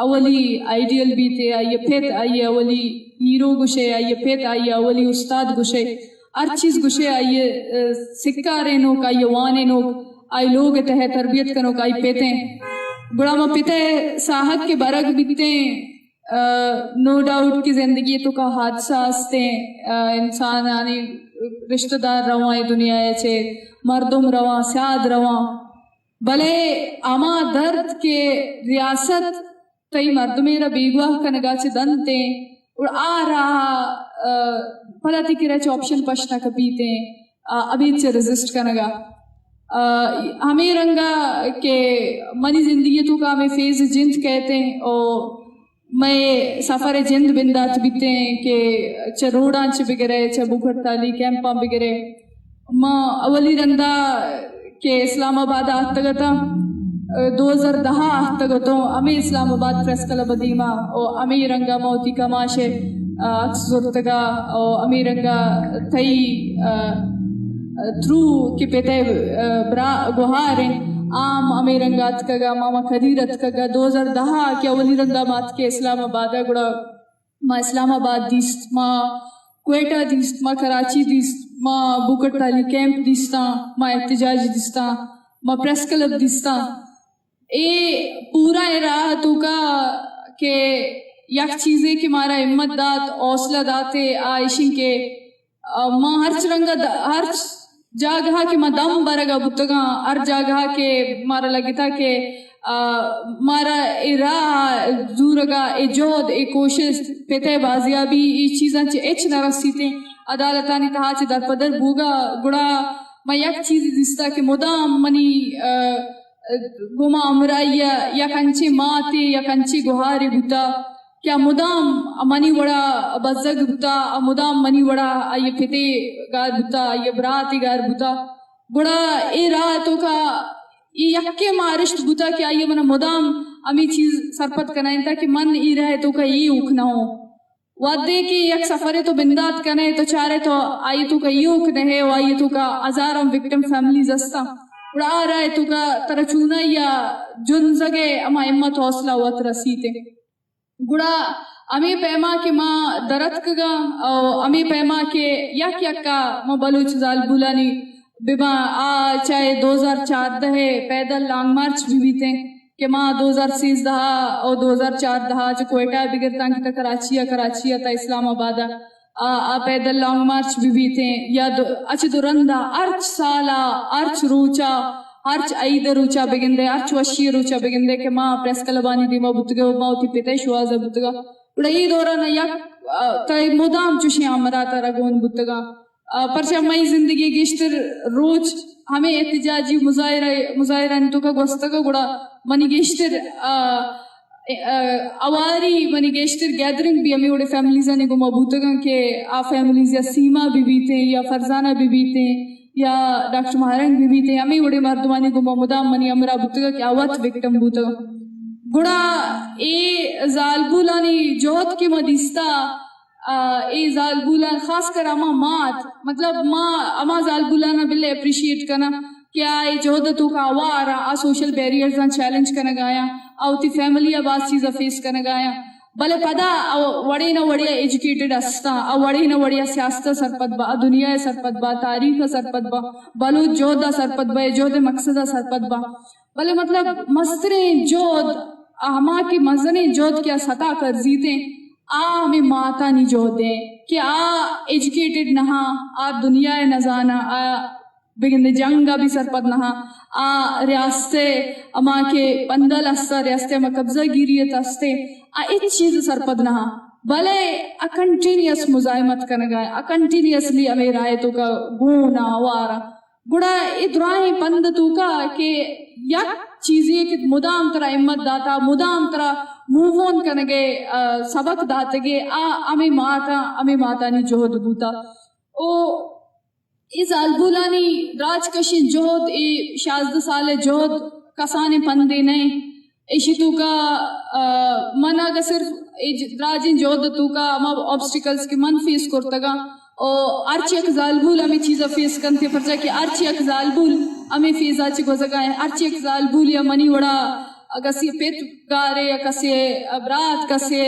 اولی آئیڈیل بیتے، آئیے پیت آئیے اولی ہیرو گشے، آئیے پیت آئیے اولی استاد گشے، ہر چیز گشے آئیے سکہ رینوک، آئیے وانینوک، آئی لوگ تہ تربیت کنوک آئی پیتیں بڑا ما پیتے ساحت کے برگ بیتیں نو ڈاؤٹ کی زندگی تو کا حادثہ ہستے انسان یعنی رشتہ دار رواں دنیا چھے مردم رواں سیاد رواں بلے اما درد کے ریاست تئی مردمیرا بیگواہ کنگا چھے دنتے اور آ رہا پھلا تھی کہ رہے آپشن پشنا کپیتے ابھی چھے ریزسٹ کنگا ہمیں رنگا کہ منی زندگی تو کا ہمیں فیض جند کہتے ہیں اور میں سفر جند بندات بیتے ہیں کہ چھ روڈاں چھ بگرے چھ بکھر تالی کیمپاں بگرے ماں اولی رندہ کہ اسلام آباد آتگتا 2010 آتگتا ہمیں اسلام آباد پریس کلب دیما اور ہمیں رنگا موتی کماشے اکس زورتگا اور ہمیں رنگا تھئی تھرو کی پیتے برا گوھاریں عام ہمیں رنگات کگا ماما خدیرت کگا 2010 کیا ولی رندہ مات کے اسلام آباد گڑا ما اسلام آباد دیست ما کوئٹہ دیست ما کراچی دیست ما بوکٹ تالی کیمپ دیستا ما احتجاج دیستا ما پریس کلب دیستا اے پورا راہ تو کا کہ یک چیزیں کہ مارا ہمت دات حوصلہ داتے آئیشن کے ما ہر رنگا ہر جاگہ کہ ما دم برگا بتگا ہر جاگہ کہ مارا لگتا کہ مارا اے راہ زورگا اے جود اے کوشش پیتے بازیابی ای چیزاں چے ایچ نہ رسیتے عدالتانی تہا چے در پدر بوگا گڑا ما یک چیزی دستا کہ مدام منی گما امرائیہ یا کنچے ماتے یا کنچے گوھارے بھتا کیا مدام منی وڑا بزگ بھتا مدام منی وڑا آئیے پھتے گار بھتا آئیے براتی گار بھتا گڑا اے راہ تو کا یہ یکے مارشت بھتا کہ آئیے منا مدام امی چیز سرپت کنائیں تا کہ من ای رہے تو کا یہ اکنا ہو وعدے کہ یک سفرے تو بندات کنے تو چارے تو آئیے تو کا یہ اکنے ہے و آئیے تو کا ہزارم وکٹم فیملیز استا گڑا آ رہے تو کا ترچونا یا جنزگے اما امت حوصلہ وات رسیتے گڑا امی پیما کے ماں درد کگا اور امی پیما کے یک یک کا ماں بلوچ زال بولانی بما چاہے 2014 پیدل لانگ مارچ بھی بیتے کہ ماں 2013 اور 2014 جو کوئٹہ بگرتا کی تا کراچی تا اسلام آباد پیدل لانگ مارچ بھی بیتے یا اچھ درندہ ارچ سالہ ارچ روچا ارچ عید روچا بگندے ارچ وشی روچا بگندے کہ ماں پریس کلبانی دیما بتگا ماوتی پیتے شوازہ بتگا بڑا یہ دورانہ یک تای مدام چوشی آمراتا رگون بتگا پرچہ مئی زندگی گشتر روچ ہمیں احتجاجی مظاہرہ انتو کا گوستگا گڑا منی گشتر اواری منی گیشتر گیدرنگ بھی ہمیں اوڑے فیملیزہ نے گما بوتگا کہ فیملیز یا سیما بھی بیتے یا فرزانہ بھی بیتے یا ڈاکٹر مہارنگ بھی بیتے ہمیں اوڑے مردمانی گما مدام منی امرا بوتگا کہ آوات وکٹم بوتگا گڑا اے زالبولانی جوہد کی مدیستا اے زالبولان خاص کر اما مات مطلب اما زالبولانا بلے اپریشیٹ کرنا کیا اے جوہدتو کا آوارا سوشل بیریئرزان چیلنج کرنا گایا آوتی فیملی باز چیزا فیس کرنا گایا بلے پدا وڑی نہ وڑیا ایجوکیٹڈ استا وڑی نہ وڑیا سیاست سرپت با دنیا سرپت با تاریخ سرپت با بلوچ جوہدہ سرپت با جوہد مقصدہ سرپت با بلے مطلب مستریں جوہد ہما کی مزنے جوہد کیا سطح کر زیتے ہمیں ماتا نہیں جوہدیں کہ ایجوکیٹڈ نہا دنیا نزانا بگندے جنگا بھی سرپت نہا ریاستے اما کے پندل استا ریاستے اما قبضہ گیریت استے ایچ چیز سرپت نہا بلے کنٹینیوس مزاحمت کرنے گئے کنٹینیوسلی ہمیں رایتوں کا گونا وارا گڑا ادراہی پند تو کا کہ یک چیزیں کہ مدام ترا امت داتا مدام ترا موون کرنے گئے سبق داتے گے ہمیں ماتا نی جہد بوتا او اس البولانی راج کشی جہد ای 16 سال جہد کسانے پندے نہیں ایشی تو کا من اگر صرف راجین جہد تو کا ہم آبسٹیکلز کی من فیس کرتگا اور ارچی اک زالبول ہمیں چیزا فیس کرتے پرچا کہ ارچی اک زالبول ہمیں فیزا چی گوزگائیں ارچی اک زالبول یا منی وڑا کسی پیت گارے یا کسی برات کسی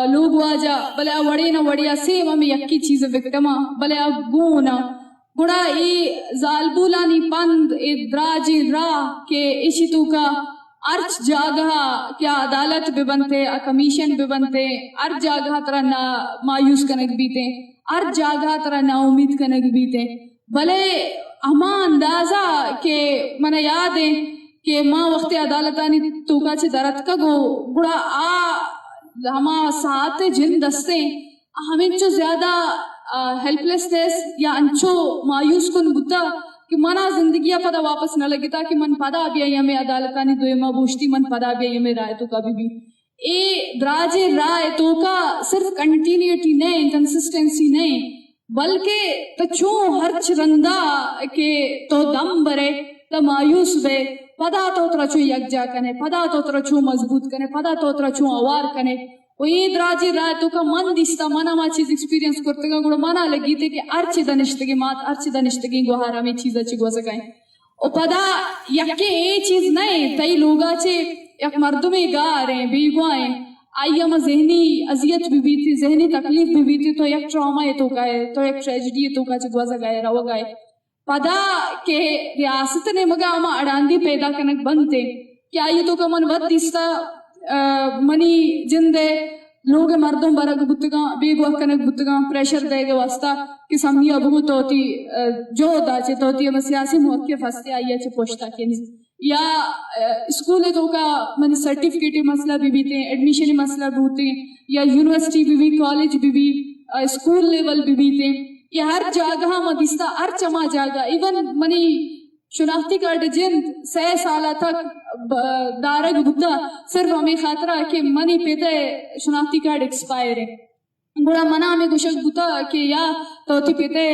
لوگ واجا بلے وڑی نہ وڑیا سیم ہمیں یکی چیز وکٹما بلے گونا گڑا ای زالبولانی پند ای دراجی راہ کے ایشی تو کا ارچ جاگہ کیا عدالت بھی بنتے کمیشن بھی بنتے ار جاگہ ترا نا مایوس کنک بیتے ار جاگہ ترا نا امید کنک بیتے بلے ہما اندازہ کہ منہ یاد ہے کہ ماں وقت عدالتانی تو کا چھ درت کا گو گڑا ہما ساتھ جن دستے ہمیں چو زیادہ ہیلپلیسنس یا انچو مایوس کن بتا کہ منا زندگی پدا واپس نہ لگتا کہ من پدا بھی ہمیں عدالتانی دویما بوشتی من پدا بھی ہمیں رائے تو کبھی بھی اے دراج رائے تو کا صرف کنٹینیوٹی نہیں کنسسٹنسی نہیں بلکہ تچوں ہر چرندہ کہ تو دم برے تو مایوس بے پدا تو ترا چو یکجا کنے پدا تو ترا چو مضبوط کنے پدا تو ترا چو اوار کنے وہ یہ دراجی رائے تو کا من دیستا منا ما چیز ایکسپیرینس کرتے گا گوڑا منا لگی تھے کہ ارچی دنشتگی مات ارچی دنشتگی گوہارا میں چیزا چی گو سکائیں او پدا یکی اے چیز نہیں تئی لوگا چے یک مردمی گاریں بیگوائیں آئی اما ذہنی عذیت بھی تھی ذہنی تکلیف بھی تھی تو یک ٹراما تو کا ہے تو یک ٹریجڈی تو کا چی گو سکائے رو گئے پدا کہ ریاست نے مگا اما اڑاندی پیدا کنک بنتے کہ آئی تو کا من ود دیستا منی جندے لوگ مردوں برگ بتگاں بیگو کنک بتگاں پریشر دے گے واسطہ کہ سمی ابو توتی جو دا چے توتی ہم سیاسی موقف ہستے آئیے چے پوچھتا کہ یا اسکول تو کا منی سرٹیفکیٹی مسئلہ بھی بیتے ایڈمیشنی مسئلہ بھی ہوتے یا یونیورسٹی بھی کالج بھی اسکول لیول بھی بیتے یہ ہر جاگہ مدیستا ہر چما جاگہ ایون منی شناختی کارڈ جند 6 سالہ تک دارگ بتا صرف ہمیں خاطرہ کہ منی پیتے شناختی کارڈ ایکسپائر ہے گوڑا منا ہمیں گوشک بتا کہ یا توتی پیتے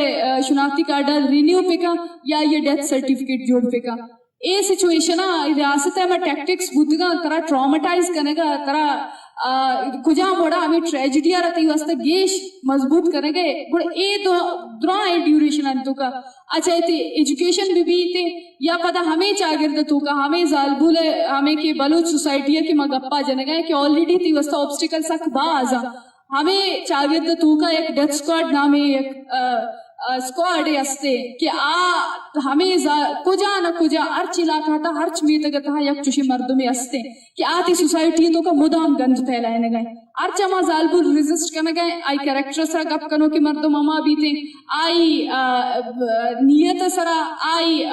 شناختی کارڈ رینیو پہ کا یا یہ ڈیتھ سرٹیفکیٹ جوڑ پہ کا اے سچویشنا ریاست ہے میں ٹیکٹکس بودگا ترا ٹرامٹائز کرنے گا ترا کجا موڑا ہمیں ٹریجڈیا رہتی واسطہ گیش مضبوط کرنے گئے گوڑا اے دوران ڈیوریشن انتو کا اچھا تے ایجوکیشن بھی تے یا پتا ہمیں چاگرد تو کا ہمیں زالبول ہمیں کہ بلوچ سوسائٹی ہے کہ مگپا جنے گئے کہ آلریڈی تھی واسطہ آبسٹیکل سک بازا ہمیں چاگرد تو کا ایک ڈیتھ سکواڈ نامے ایک سکواڈ استے کہ ہمیں کجا نہ کجا ارچ علاقہ تھا ہرچ میتگا تھا یک چوشی مردمی استے کہ آتی سوسائٹی تو کا مدام گند پھیلائنے گئے ارچ اما زالبول ریزسٹ کرنے گئے آئی کریکٹر سرا گپ کنو کی مردم اما بیتے آئی نیت سرا آئی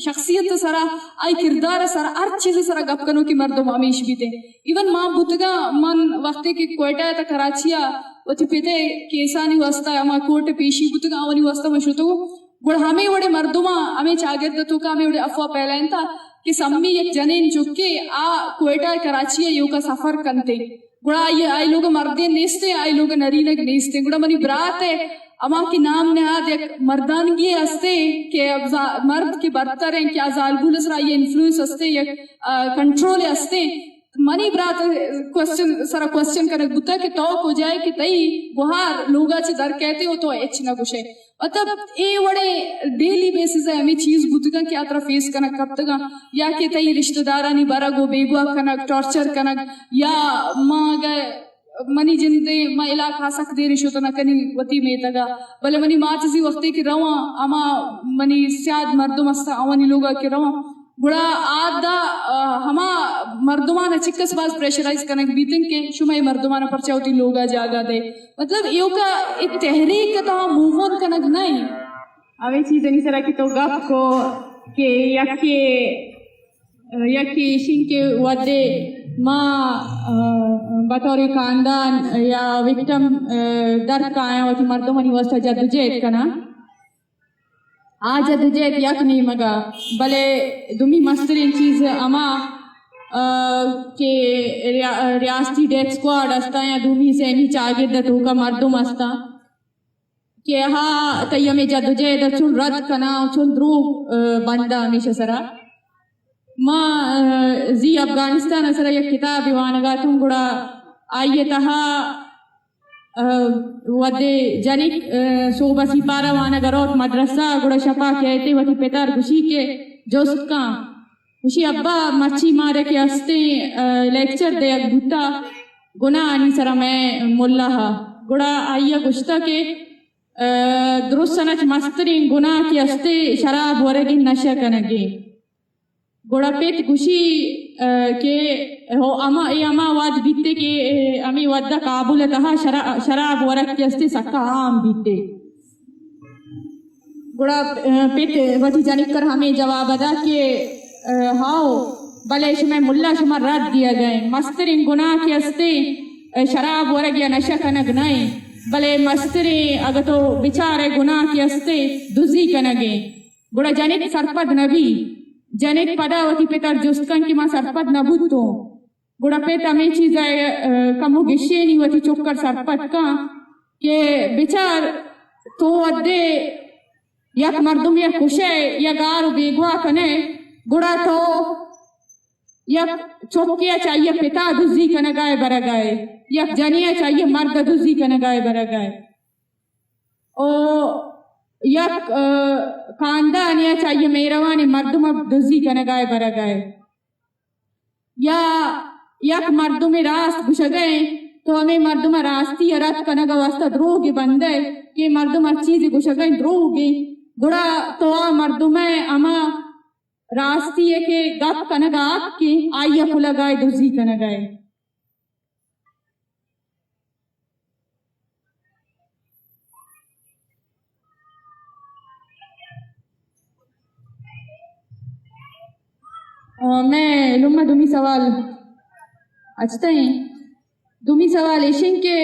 شخصیت سرا آئی کردار سرا ہر چیز سرا گپ کنو کی مردم ہمیش بیتے ایون ماں بودگا من وقتے کی کوئٹا تا کراچیا وتی پیتے کیسانی واسطہ اما کوٹ پیشی بودگا آوانی واسطہ مشروطو گوڑ ہمیں وڑے مردما ہمیں چاگرد تو کا ہمیں وڑے افوا پہلائن تھا کہ سمی یک جنین چکے کوئٹا کراچیا یو کا سفر کنتے گوڑا آئی لوگ مردے نیستے آئی لوگ نرینگ نیستے گوڑا منی برات ہے اما کی نام نہاد یک مردانگی استے کہ مرد کی برتر ہیں کیا زالبول اسرا یہ انفلوئنس استے یک کنٹرول استے منی برات سارا کوسچن کرک بتا کہ تو ہو جائے کہ تئی بہار لوگا چھ در کہتے ہو تو ایچ نہ گوشے مطلب اے وڑے ڈیلی بیسز ہے ہمیں چیز بودگا کیا طرح فیس کنک کب تگا یا کہ تئی رشتہ دارانی برگو بیگوا کنک ٹارچر کنک یا ماں گئے منی جندے ما علاقہ سک دے رشو تو نہ کنی وطی میں تگا بلے منی ماں چیزی وقتے کی رواں اما منی سیاد مردم استا آوانی لوگا کی رواں بڑا آدھا ہما مردمانہ چکس باز پریشرائز کنک بیتن کہ شمع مردمانہ پرچا ہوتی لوگا جاگا دے مطلب یہ کا تحریک تا موون کنک نہیں اوے چیزیں نہیں سرا کی تو گپ کو کہ یکی شن کے ودے ما بطور خاندان یا وکٹم درد کا آیا ہوتی مردمانی واسطہ جدوجہد کنا آ جدوجہد یک نہیں مگا بلے دومی مسترین چیز اما کہ ریاستی ڈیتھ سکواڈ استا یا دومی سے امی چاگرد تو کا مردم استا کہ ہاں تیمی جدوجہد چون رد کنا چون دروگ بندہ ہمیشہ سرا ما زی افغانستان سرا یک کتاب وانگا تم گڑا آئیے تہا ودے جنک صوبہ سپارہ وانگا روت مدرسہ گڑا شپا کہتے وتی پیتر گوشی کے جوست کان گوشی ابا مچھی مارے کے ہستے لیکچر دے اک بھتا گناہ آنی سرا میں ملا ہا گڑا آئیے گشتا کے درست سنچ مسترین گناہ کی ہستے شراب ورگی نشہ کنگے گوڑا پیت گوشی کہ اما ای اما واد بیتے کہ امی ودہ قابل تہا شراب ورک کے ہستے سکا عام بیتے گوڑا پیت وتی جانک کر ہمیں جواب ادا کہ ہاؤ بلے شمیں ملا شما رد دیا گئے مسترین گناہ کے ہستے شراب ورگ یا نشہ کنگ نائیں بلے مسترین اگر تو بچارے گناہ کے ہستے دزی کنگیں گوڑا جانک سرپد نبی جنک پدا وتی پیتر جستکن کی ما سرپد نبود تو گوڑا پیت ہمیں چیزیں کمو گشے نہیں وتی چکر سرپد کا کہ بچار تو ودے یک مردم یا کشے یا گارو بیگوا کنے گوڑا تو یک چوکیا چاہیے پتا دزی کنگائے برگائے یک جنیا چاہیے مرد دزی کنگائے برگائے او یک خاندان یا چاہیے میروانی مردم دزی کنگائے برگائے یا یک مردم راست گشگئے تو ہمیں مردم راستی رد کنگا واسطہ دروگی بندے کہ مردم چیزی گشگئے دروگی گڑا تو مردم اما راستی ہے کہ گپ کنگا آپ کی آئیے کھلگائے دزی کنگائے میں لما دومی سوال اچھتا ہیں دومی سوال ایشن کے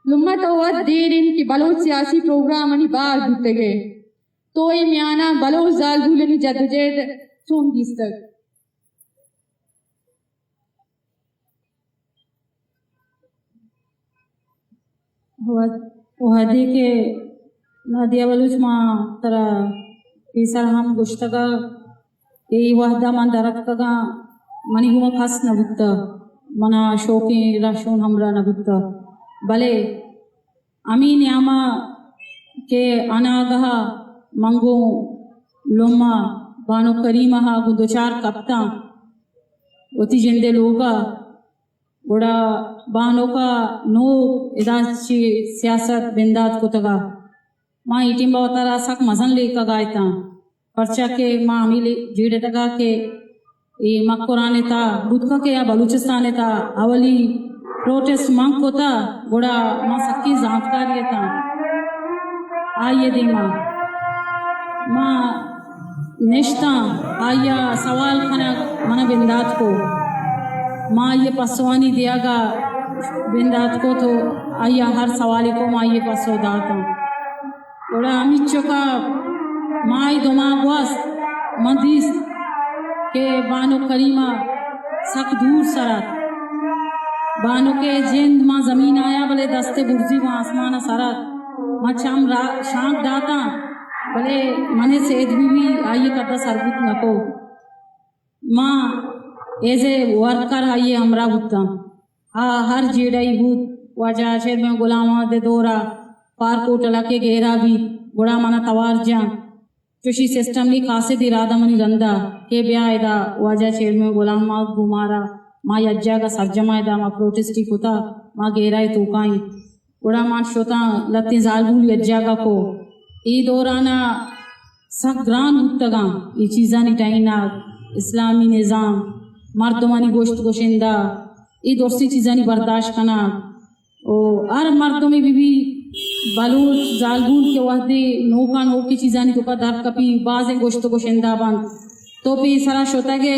لما تو وقت دیر ان کی بلوچ سیاسی پروگرام انہی بار بھتے گئے تو یہ میانا بلوچ زال دھولنی جدوجہد چون گیس تک وحدی کے نادیہ بلوچ ماں ترا پیسر ہم گشتگا ای وحدہ من درکتگا منی گوما خاص نبودتا منا شوقی راشون ہمرا نبودتا بلے امی نیاما کے اناگہا منگو لوما بانو کریمہ گو دوچار کپتا وتی جندے لوگا گوڑا بانو کا نو اداچی سیاست بندات کو تگا ماں ایٹیم باوتارا سک مزن لے کا گائتا پرچہ کے ماں امیلی جیڑے تگا کہ مکورانے تا بدکا کے یا بلوچستانے تا اولی پروٹیسٹ مانگ کو تا گوڑا ماں سکی زانتکاری تا آئیے دی ماں نشتا آئیا سوال کھنک منہ بندات کو ماں یہ پسوانی دیا گا بندات کو تو آئیا ہر سوالی کو ماں یہ پسو داتا گوڑا امی چکا مائی دماغ واست مندیس کہ بانو کریمہ سک دور سرات بانو کے جند ماں زمین آیا بلے دستے برزی ماں آسمان سرات ماں شانک داتا بلے منے سید بھی آئیے کرتا سربت نکو ماں ایزے ورکر آئیے ہمرا بھتا ہر جیڑائی بھت واجہ شیر میں غلامہ دے دورا پارکو ٹلکے گہرا بھی گوڑا مانا توار جاں چوشی سسٹم لی قاصد ارادہ منی رندہ کہ بیا ایدہ واجہ چیر میں غلام ماں گمارا ماں یجا گا سرجمہ ایدہ ماں پروٹسٹی کتا ماں گہرائی توکائیں گوڑا ماں شوتا لتی زالبول یجا گا کو ای دورانا سک گران ہوتگاں ای چیزانی ٹائنا اسلامی نظام مردمانی گوشت گوشندہ ای دوستی چیزانی برداشت کنا ہر مردمی بھی بلوچ زالگون کے وحدے نوکا نوکی چیزانی تو کا در کپی بازیں گوشت گوشندہ بند تو پی سرا شوتا گے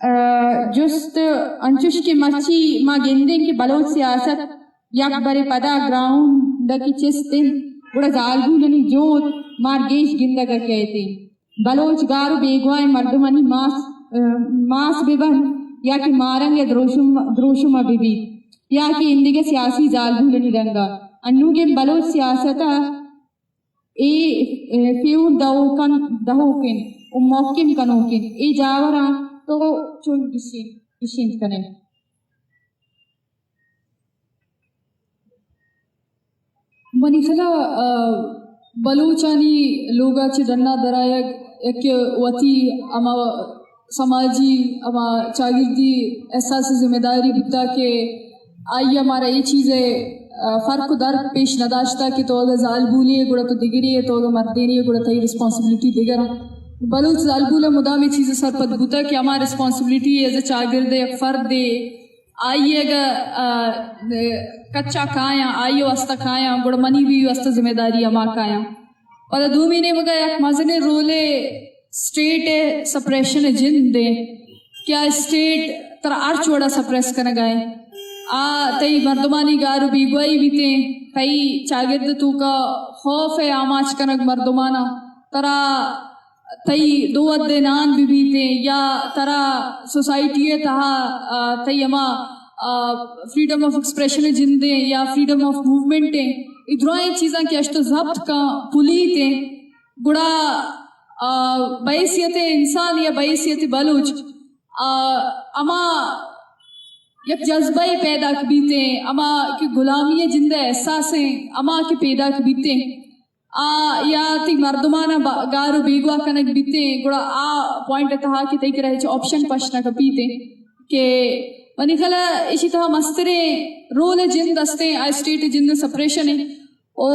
جست انچوش کے مچی ما گندیں کہ بلوچ سیاست یک بر پدا گراؤنڈ کی چستن بڑا زالگولنی جوت مارگیش گندگا کہتے بلوچ گارو بیگوائے مردمانی ماس ببن یا کہ مارنگ یا دروشم ببی یا کہ اندگے سیاسی زالگولنی رنگا انوگے بلوچ سیاستا اے فیور دہوکن و موکم کنوکن اے جاوران تو چون گشین کنے منی خلا بلوچانی لوگا چی دنا درائگ ایک وطی اما سماجی اما چاگردی احساس ذمہ داری بتا کہ آئی ہمارا یہ چیزیں فرق درک پیش نداشتا کہ تو اگر زالبولی ہے گوڑا تو دگری ہے تو اگر مردینی ہے گوڑا تو یہ رسپانسبلیٹی دیگر بلوچ زالبولا مدامی چیزیں سرپت بتا کہ ہمارا رسپانسبلیٹی ہے ایز چاگرد ایک فرد دے آئیے اگر کچا کھایا آئیے واسطہ کھایا گوڑا منی بھی واسطہ ذمہ داری اما کھایا اور دو مہینے مگا یک مزن رولے سٹیٹ سپریشن جن دے کیا اسٹیٹ تر ارچ وڑا سپریس کرنا گئے تئی مردمانی گارو بیگوائی بھی تے تئی چاگرد تو کا خوف ہے آماچ کنک مردمانا ترا تئی دو ادنان بھی تے یا ترا سوسائٹی تہا تئی اما فریڈم آف ایکسپریشن جن دے یا فریڈم آف موومنٹ ادھرائیں چیزاں کی اشتو ضبط کا پولی تے گڑا بحیثیت انسان یا بحیثیت بلوچ اما یک جذبہ پیدا کبیتے اما کی غلامی جندہ احساسیں اما کی پیدا کبیتے یا تی مردمانا گارو بیگوا کنک بیتے گوڑا پوائنٹ تہا کی تی کرے چھے آپشن پشنا کبیتے کہ منی خلا اسی تہا مسترے رول جن دستے آئی سٹیٹ جن سپریشن ہے او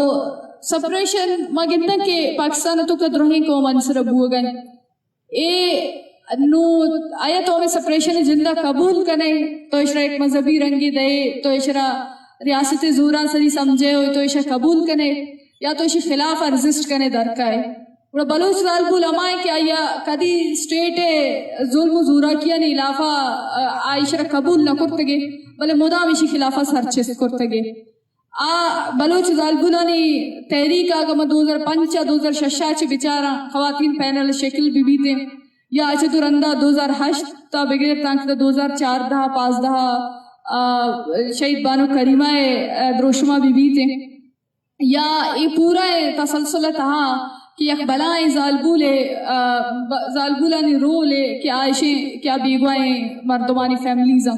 سپریشن ما گندہ کہ پاکستان تو کدروہیں کو منصر بو گئے نو آیا تو ہمیں سپریشن زندہ قبول کرنے تو اشرا ایک مذہبی رنگی دے تو اشرا ریاست زوران سری سمجھے ہوئے تو اشرا قبول کرنے یا تو اشرا خلاف رزسٹ کرنے درکائے اور بلوچ زالبول امائے کہ آیا کدی سٹیٹ ظلم و زورا کیا نہیں لافا اشرا قبول نہ کرتے گے بلے مدام اشی خلافہ سرچس کرتے گے بلوچ زالبولانی تحریک آگا 2005-2006 چے بیچارا خواتین پینل شکل بھی بیتے یا اچھے تو رندہ 2008 تا بغیر تانک 2004-2015 شہید بانو کریمہ دروشمہ بھی بیتے یا یہ پورا تسلسل تہا کہ یک بلائیں زالبولانی رولے کیا عائشیں کیا بیگوائیں مردمانی فیملیزاں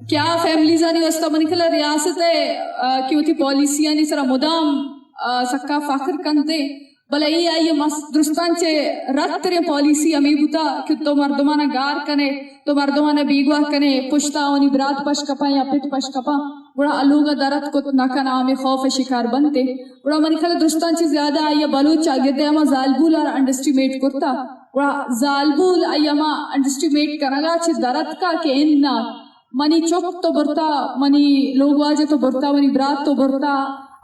کیا فیملیزانی وسطہ منکلہ ریاست ہے کہ وہ تھی پالیسیانی سرا مدام سکا فاخر کنتے بلے یہ آئیے درستان چے رت ترے پالیسی امی بوتا کہ تو مردمانہ گار کنے تو مردمانہ بیگوا کنے پشتا ہونی برات پش کپا یا پٹ پش کپا بڑا الوگا درت کو نکن آمی خوف شکار بنتے بڑا منی خلا درستان چے زیادہ آئیے بلوچ آگے اما زالبول اور انڈسٹیمیٹ کرتا بڑا زالبول آئیے اما انڈسٹیمیٹ کرنگا چے درت کا کہ اننا منی چوک تو برتا منی لوگ واجہ تو برتا منی برات تو برتا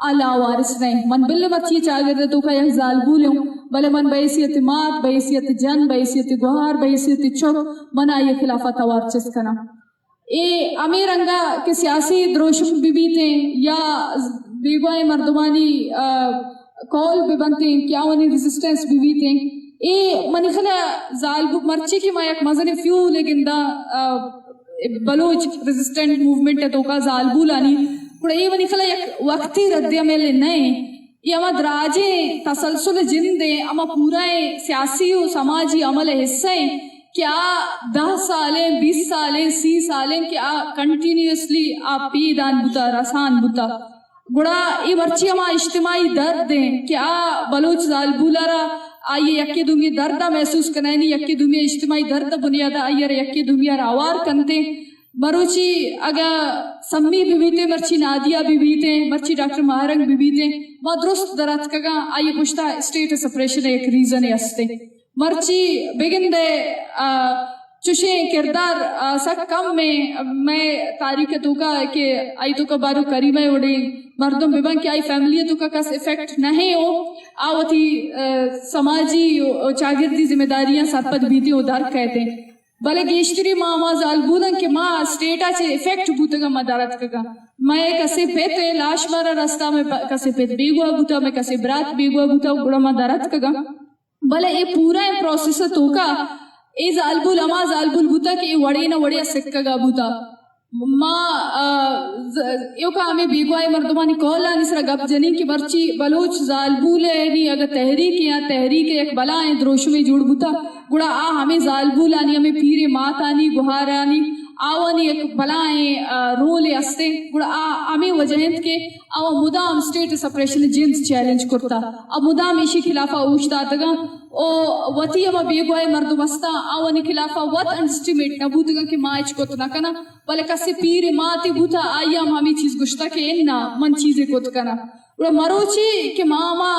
اللہ وارث نہیں من بلے مچی چاگر تو کا یک زالبول ہوں بلے من بحیثیت مات بحیثیت جن بحیثیت گوہار بحیثیت چوک منا یہ خلافہ توار چس کنا امیر انگا کہ سیاسی دروشم بھی بیتے یا بیگوائیں مردمانی کول بھی بنتے کیا ونی ریزسٹنس بھی بیتے منی خلا زالبول مرچی کی ما یک مزن فیو لیکن دا بلوچ ریزسٹنٹ موومنٹ ہے تو کا زالبول آنی پڑا یہ ونی خلا یک وقتی رد عمل نہیں یہ اما دراجیں تسلسل جن دیں اما پورا سیاسی و سماجی عمل حصہ ہیں کیا 10 سالیں 20 سالیں 30 سالیں کیا کنٹینیوسلی آپ پیدان بوتا رسان بوتا گڑا یہ برچی اما اجتماعی درد دیں کیا بلوچ زالبولا را آئیے یکی دومی دردہ محسوس کنائنی یکی دومی اجتماعی درد بنیادہ آئیے یکی دومی آوار کنتے مروچی اگر سمی بھی بیتے مرچی نادیہ بھی بیتے مرچی ڈاکٹر مہرنگ بھی بیتے ما درست درات کگا آئیے پشتا اسٹیٹ سپریشن ایک ریزن استے مرچی بگن دے چوشیں کردار سک کم میں تاریخ تو کا کہ آئی تو کا بارو کریمہ اڑے مردم ببن کہ آئی فیملی تو کا کس افیکٹ نہیں ہو آوتی سماجی چاگردی ذمہ داریاں ساتھ پد بیتی ہو دار کہتے ہیں بلے گیشتری ما زال بودن کہ ما اسٹیٹا چے افیکٹ بوتگا ما دارت کگا میں کسے پیتے لاش مارا رستہ میں کسے پیت بیگوا بوتا میں کسے برات بیگوا بوتا گڑا ما دارت کگا بلے اے پورا پروسیس توکا اے زالبول اما زالبول بوتا کہ اے وڑی نہ وڑی سکگا بوتا ما یو کا ہمیں بیگوائی مردمانی کولا نی سرا گپ جنی کی مرچی بلوچ زالبول ہے نی اگر تحریک یا تحریک ایک بلائیں دروش میں جوڑ بوتا گڑا ہمیں زالبول آنی ہمیں پیرے مات آنی گہار آنی آوانی ایک بلائیں رول استے گڑا ہمیں وجہت کے آو مدام سٹیٹ سپریشن جنس چیلنج کرتا اب مدام ایشی خلافہ اوشتا تگا او وطی اما بیگوائی مردم استا آوانی خلافہ وط انسٹیمیٹ نبوتگا کہ ما اچ کت نکنا بلے کسی پیر ماتی بوتا آئیم ہمیں چیز گشتا کہ اننا من چیزیں کت کنا مروچی کہ ماما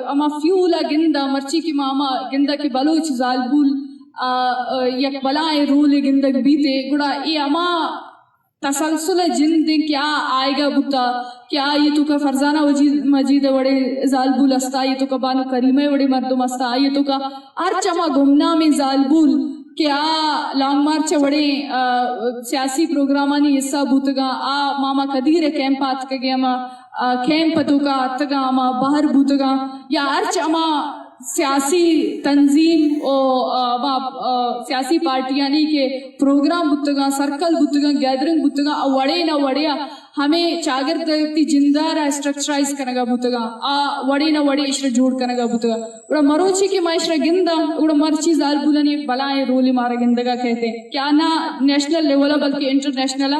اما فیولا گندا مرچی کی ماما گندا کی بلوچ زالبول یک بلائیں رول گندگ بیتے گڑا ای اما تسلسل جن دیں کیا آئے گا بتا کیا یہ تو کا فرزانہ مجید وڑے زالبول استا یہ تو کا بانو کریمہ وڑے مردم استا یہ تو کا ارچ اما گمنا میں زالبول کیا لانگ مارچ وڑے سیاسی پروگرامانی حصہ بوتگا ماما قدیر کیمپ آت کگے اما کیمپ تو کا آتگا اما باہر بوتگا یا ارچ اما سیاسی تنظیم او سیاسی پارٹیانی کے پروگرام بتگا سرکل بتگا گیدرنگ بتگا وڑے نہ وڑیا ہمیں چاگرد تی جندارا اسٹرکچرائز کرنگا بتگا وڑے نہ وڑے اشرا جوڑ کرنگا بتگا اڑا مروچی کی معاشرہ گندا اڑا مرچی زالبولانی ایک بلائیں رولی مارا گندگا کہتے ہیں کیا نہ نیشنل لیولا بلکہ انٹرنیشنل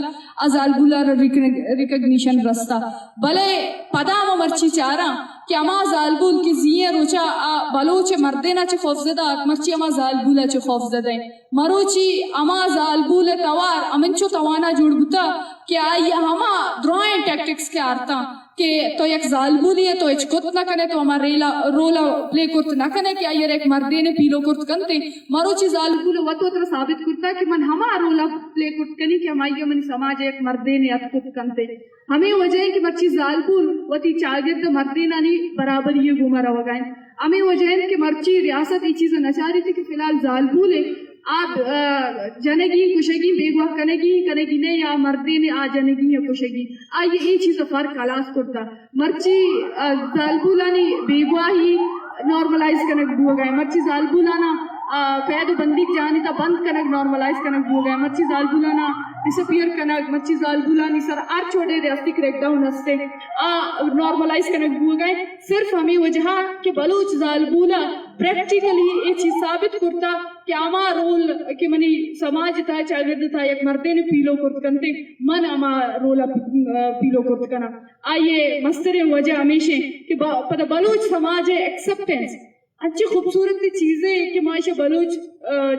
زالبولا ریکگنیشن رستا بلے پداما مرچی چارا کہ اما زالبول کی زیہ روچا بلوچ مردینا چے خوف زدہ مرچی اما زالبولا چے خوف زدہ مروچی اما زالبول توار امنچو توانا جوڑ بتا کہ آئی ہما درائیں ٹیکٹکس کے آرتا کہ تو یک زالبولی ہے تو اچ کت نہ کنے تو ہما رولا پلے کرت نہ کنے کہ آئی ایک مردین پیلو کرت کنتے مروچی زالبول وطو تر ثابت کرتا کہ من ہما رولا پلے کرت کنی کہ ہمائی من سماج ایک مردین ات کرت کنتے ہمیں وجہ ہے کہ مرچی زالبول وطی چاگرد مردینانی برابر یہ گھوما رہا گائیں ہمیں وجہ ہے کہ مرچی ریاست یہ چیزیں نچاری تھی کہ فی الحال زالبول ہے آپ جنگی کشگی بیگوا کنگی نہیں یا مردی نے آ جنگی یا کشگی آئیے یہ چیز فرق خلاص کرتا مرچی زالبولانی بیگوا ہی نارملائز کنگ بو گئے مرچی زالبولانا قید بندی جانی تا بند کنگ نارملائز کنگ بو گئے مرچی زالبولانا ڈسپیئر کنگ مرچی زالبولانی سر آر چھوڑے ریاستی کریک ڈاؤن ہستے نارملائز کنگ بو گئے صرف ہمیں وجہ کہ بلوچ زالبولا پریکٹیکلی یہ چیز ثابت کرتا کہ اما رول کہ منی سماج تھا چاگرد تھا یک مردے نے پیلو کرت کنتے من اما رولا پیلو کرت کنا آئیے مستر وجہ ہمیشہ کہ پتہ بلوچ سماج ایکسپٹنس اچھی خوبصورت چیزیں کہ معاشہ بلوچ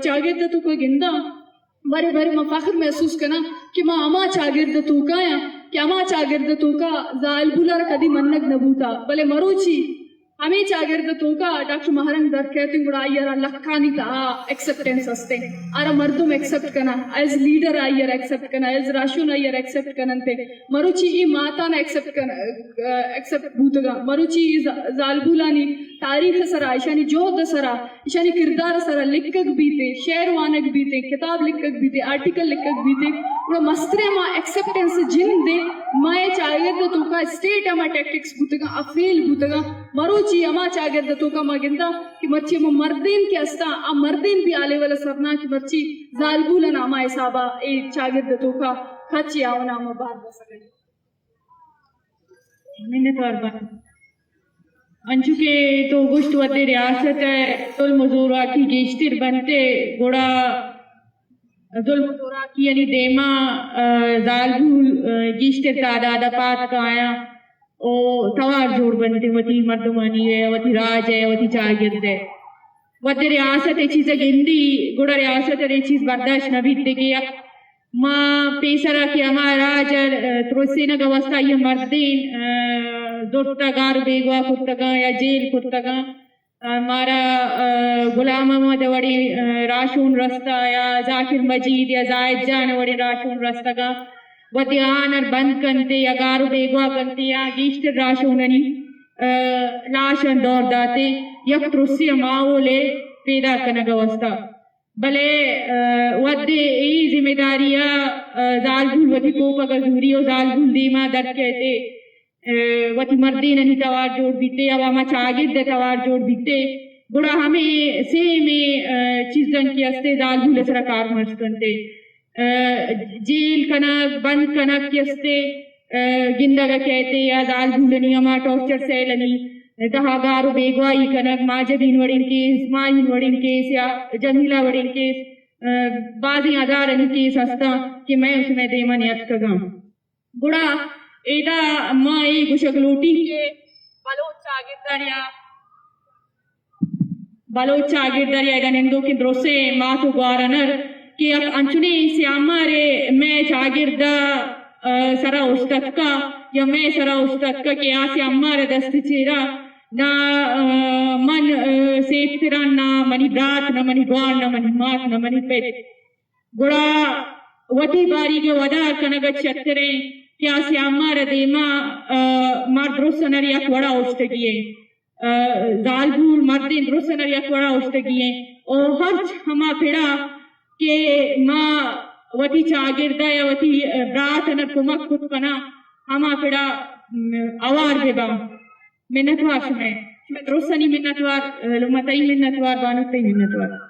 چاگرد تو کوئی گندہ بڑے بڑے مفاخر محسوس کرنا کہ ماں اما چاگرد تو کا یا کہ اما چاگرد تو کا زالبولا کدی منگ نبوتا بلے مروچی ہمیں چاگرد تو کا ڈاکٹر مہرنگ در کہتے ہیں گڑا آئیارا لکھانی کا ایکسپٹنس ہستے آرا مردم ایکسپٹ کرنا ایز لیڈر آئیار ایکسپٹ کرنا ایز راشون آئیار ایکسپٹ کرنتے مروچی ای ماتانا ایکسپٹ بوتگا مروچی زالبولانی تاریخ سرا ایشانی جوہد سرا ایشانی کردار سرا لکھک بیتے شعر وانک بیتے کتاب لکھک بیتے آرٹیکل لکھک بیتے اور مسترے ما ایکسپٹنس جن دے مائے چاگرد تو کا اسٹیٹ اما ٹیکٹکس بوتگا افیل بوتگا مروچی اما چاگرد تو کا مگندہ کہ مرچی اما مردین کے استا ام مردین بھی آلے والا سرنا کہ مرچی زالبولن اما حسابا اے چاگرد تو کا خچی آونا اما بار بسکے منت اور بات انچو کے تو گشت وطے ریاست ہے ظلم مزورا کی گیشتر بنتے گوڑا ظلم مزورا کی یعنی دیما زالبول گیشتر تعداد پات کا آیا او توار جوڑ بنتے وطی مردمانی ہے وطی راج ہے وطی چاگرد ہے وطے ریاست ہے چیزیں گندی گوڑا ریاست ہے چیز برداشت نبیتے گیا ما پیسرا کی اما راج تروسینا گوستا یہ مردین دوٹا گار بیگوا کتگا یا جیل کتگا ہمارا غلام احمد وڑی راشون رستا یا ذاکر مجید یا زائد جان وڑی راشون رستگا ودیانر بند کنتے یا گارو بیگوا کنتے یا گیشتر راشوننی لاشن دور داتے یک ترسی ماحول پیدا کنگا وستا بلے ودے ای ذمہ داریہ زال بھول وتی کوپا گزوری و زال بھول دیما در کہتے وتی مردین نہیں توار جوڑ بیتے اب ہما چاگرد توار جوڑ بیتے گڑا ہمیں سے میں چیزن کی استے زال بھول اسرا کار مرز کنتے جیل کنک بند کنک کی استے گندگا کہتے یا زال بھولنی ہما ٹورچر سیلنی دہاگارو بیگوائی کنک ماجبین وڑین کیس ماہین وڑین کیس یا جمیلہ وڑین کیس بعضی ادارن کیس ہستا کہ میں اس میں دیما نیت کگاں گڑا ایدا ماں ای گشگلوٹی کے بلوچ شاگردر ایدا نندو کی دروسے ماتو گوارنر کہ انچنے سیاما رے میں شاگردہ سرا استاد کا یا میں سرا استاد کا کہ آسی امار دست چیرا نہ من سیفتران نہ منی برات نہ منی گوان نہ منی مات نہ منی پیت گڑا وطی باری کے ودا کنگت شتریں کہ آسی امار دیما مار درستنر یک وڑا اوشتگیے زال بھول مردین درستنر یک وڑا اوشتگیے اور ہرچ ہما پھڑا کہ ماں وتی چاگردہ یا وتی برات انر کمک خود کنا ہما پھڑا اوار دے با منتوار شمیں درستنی منتوار لمتائی منتوار بانوتی منتوار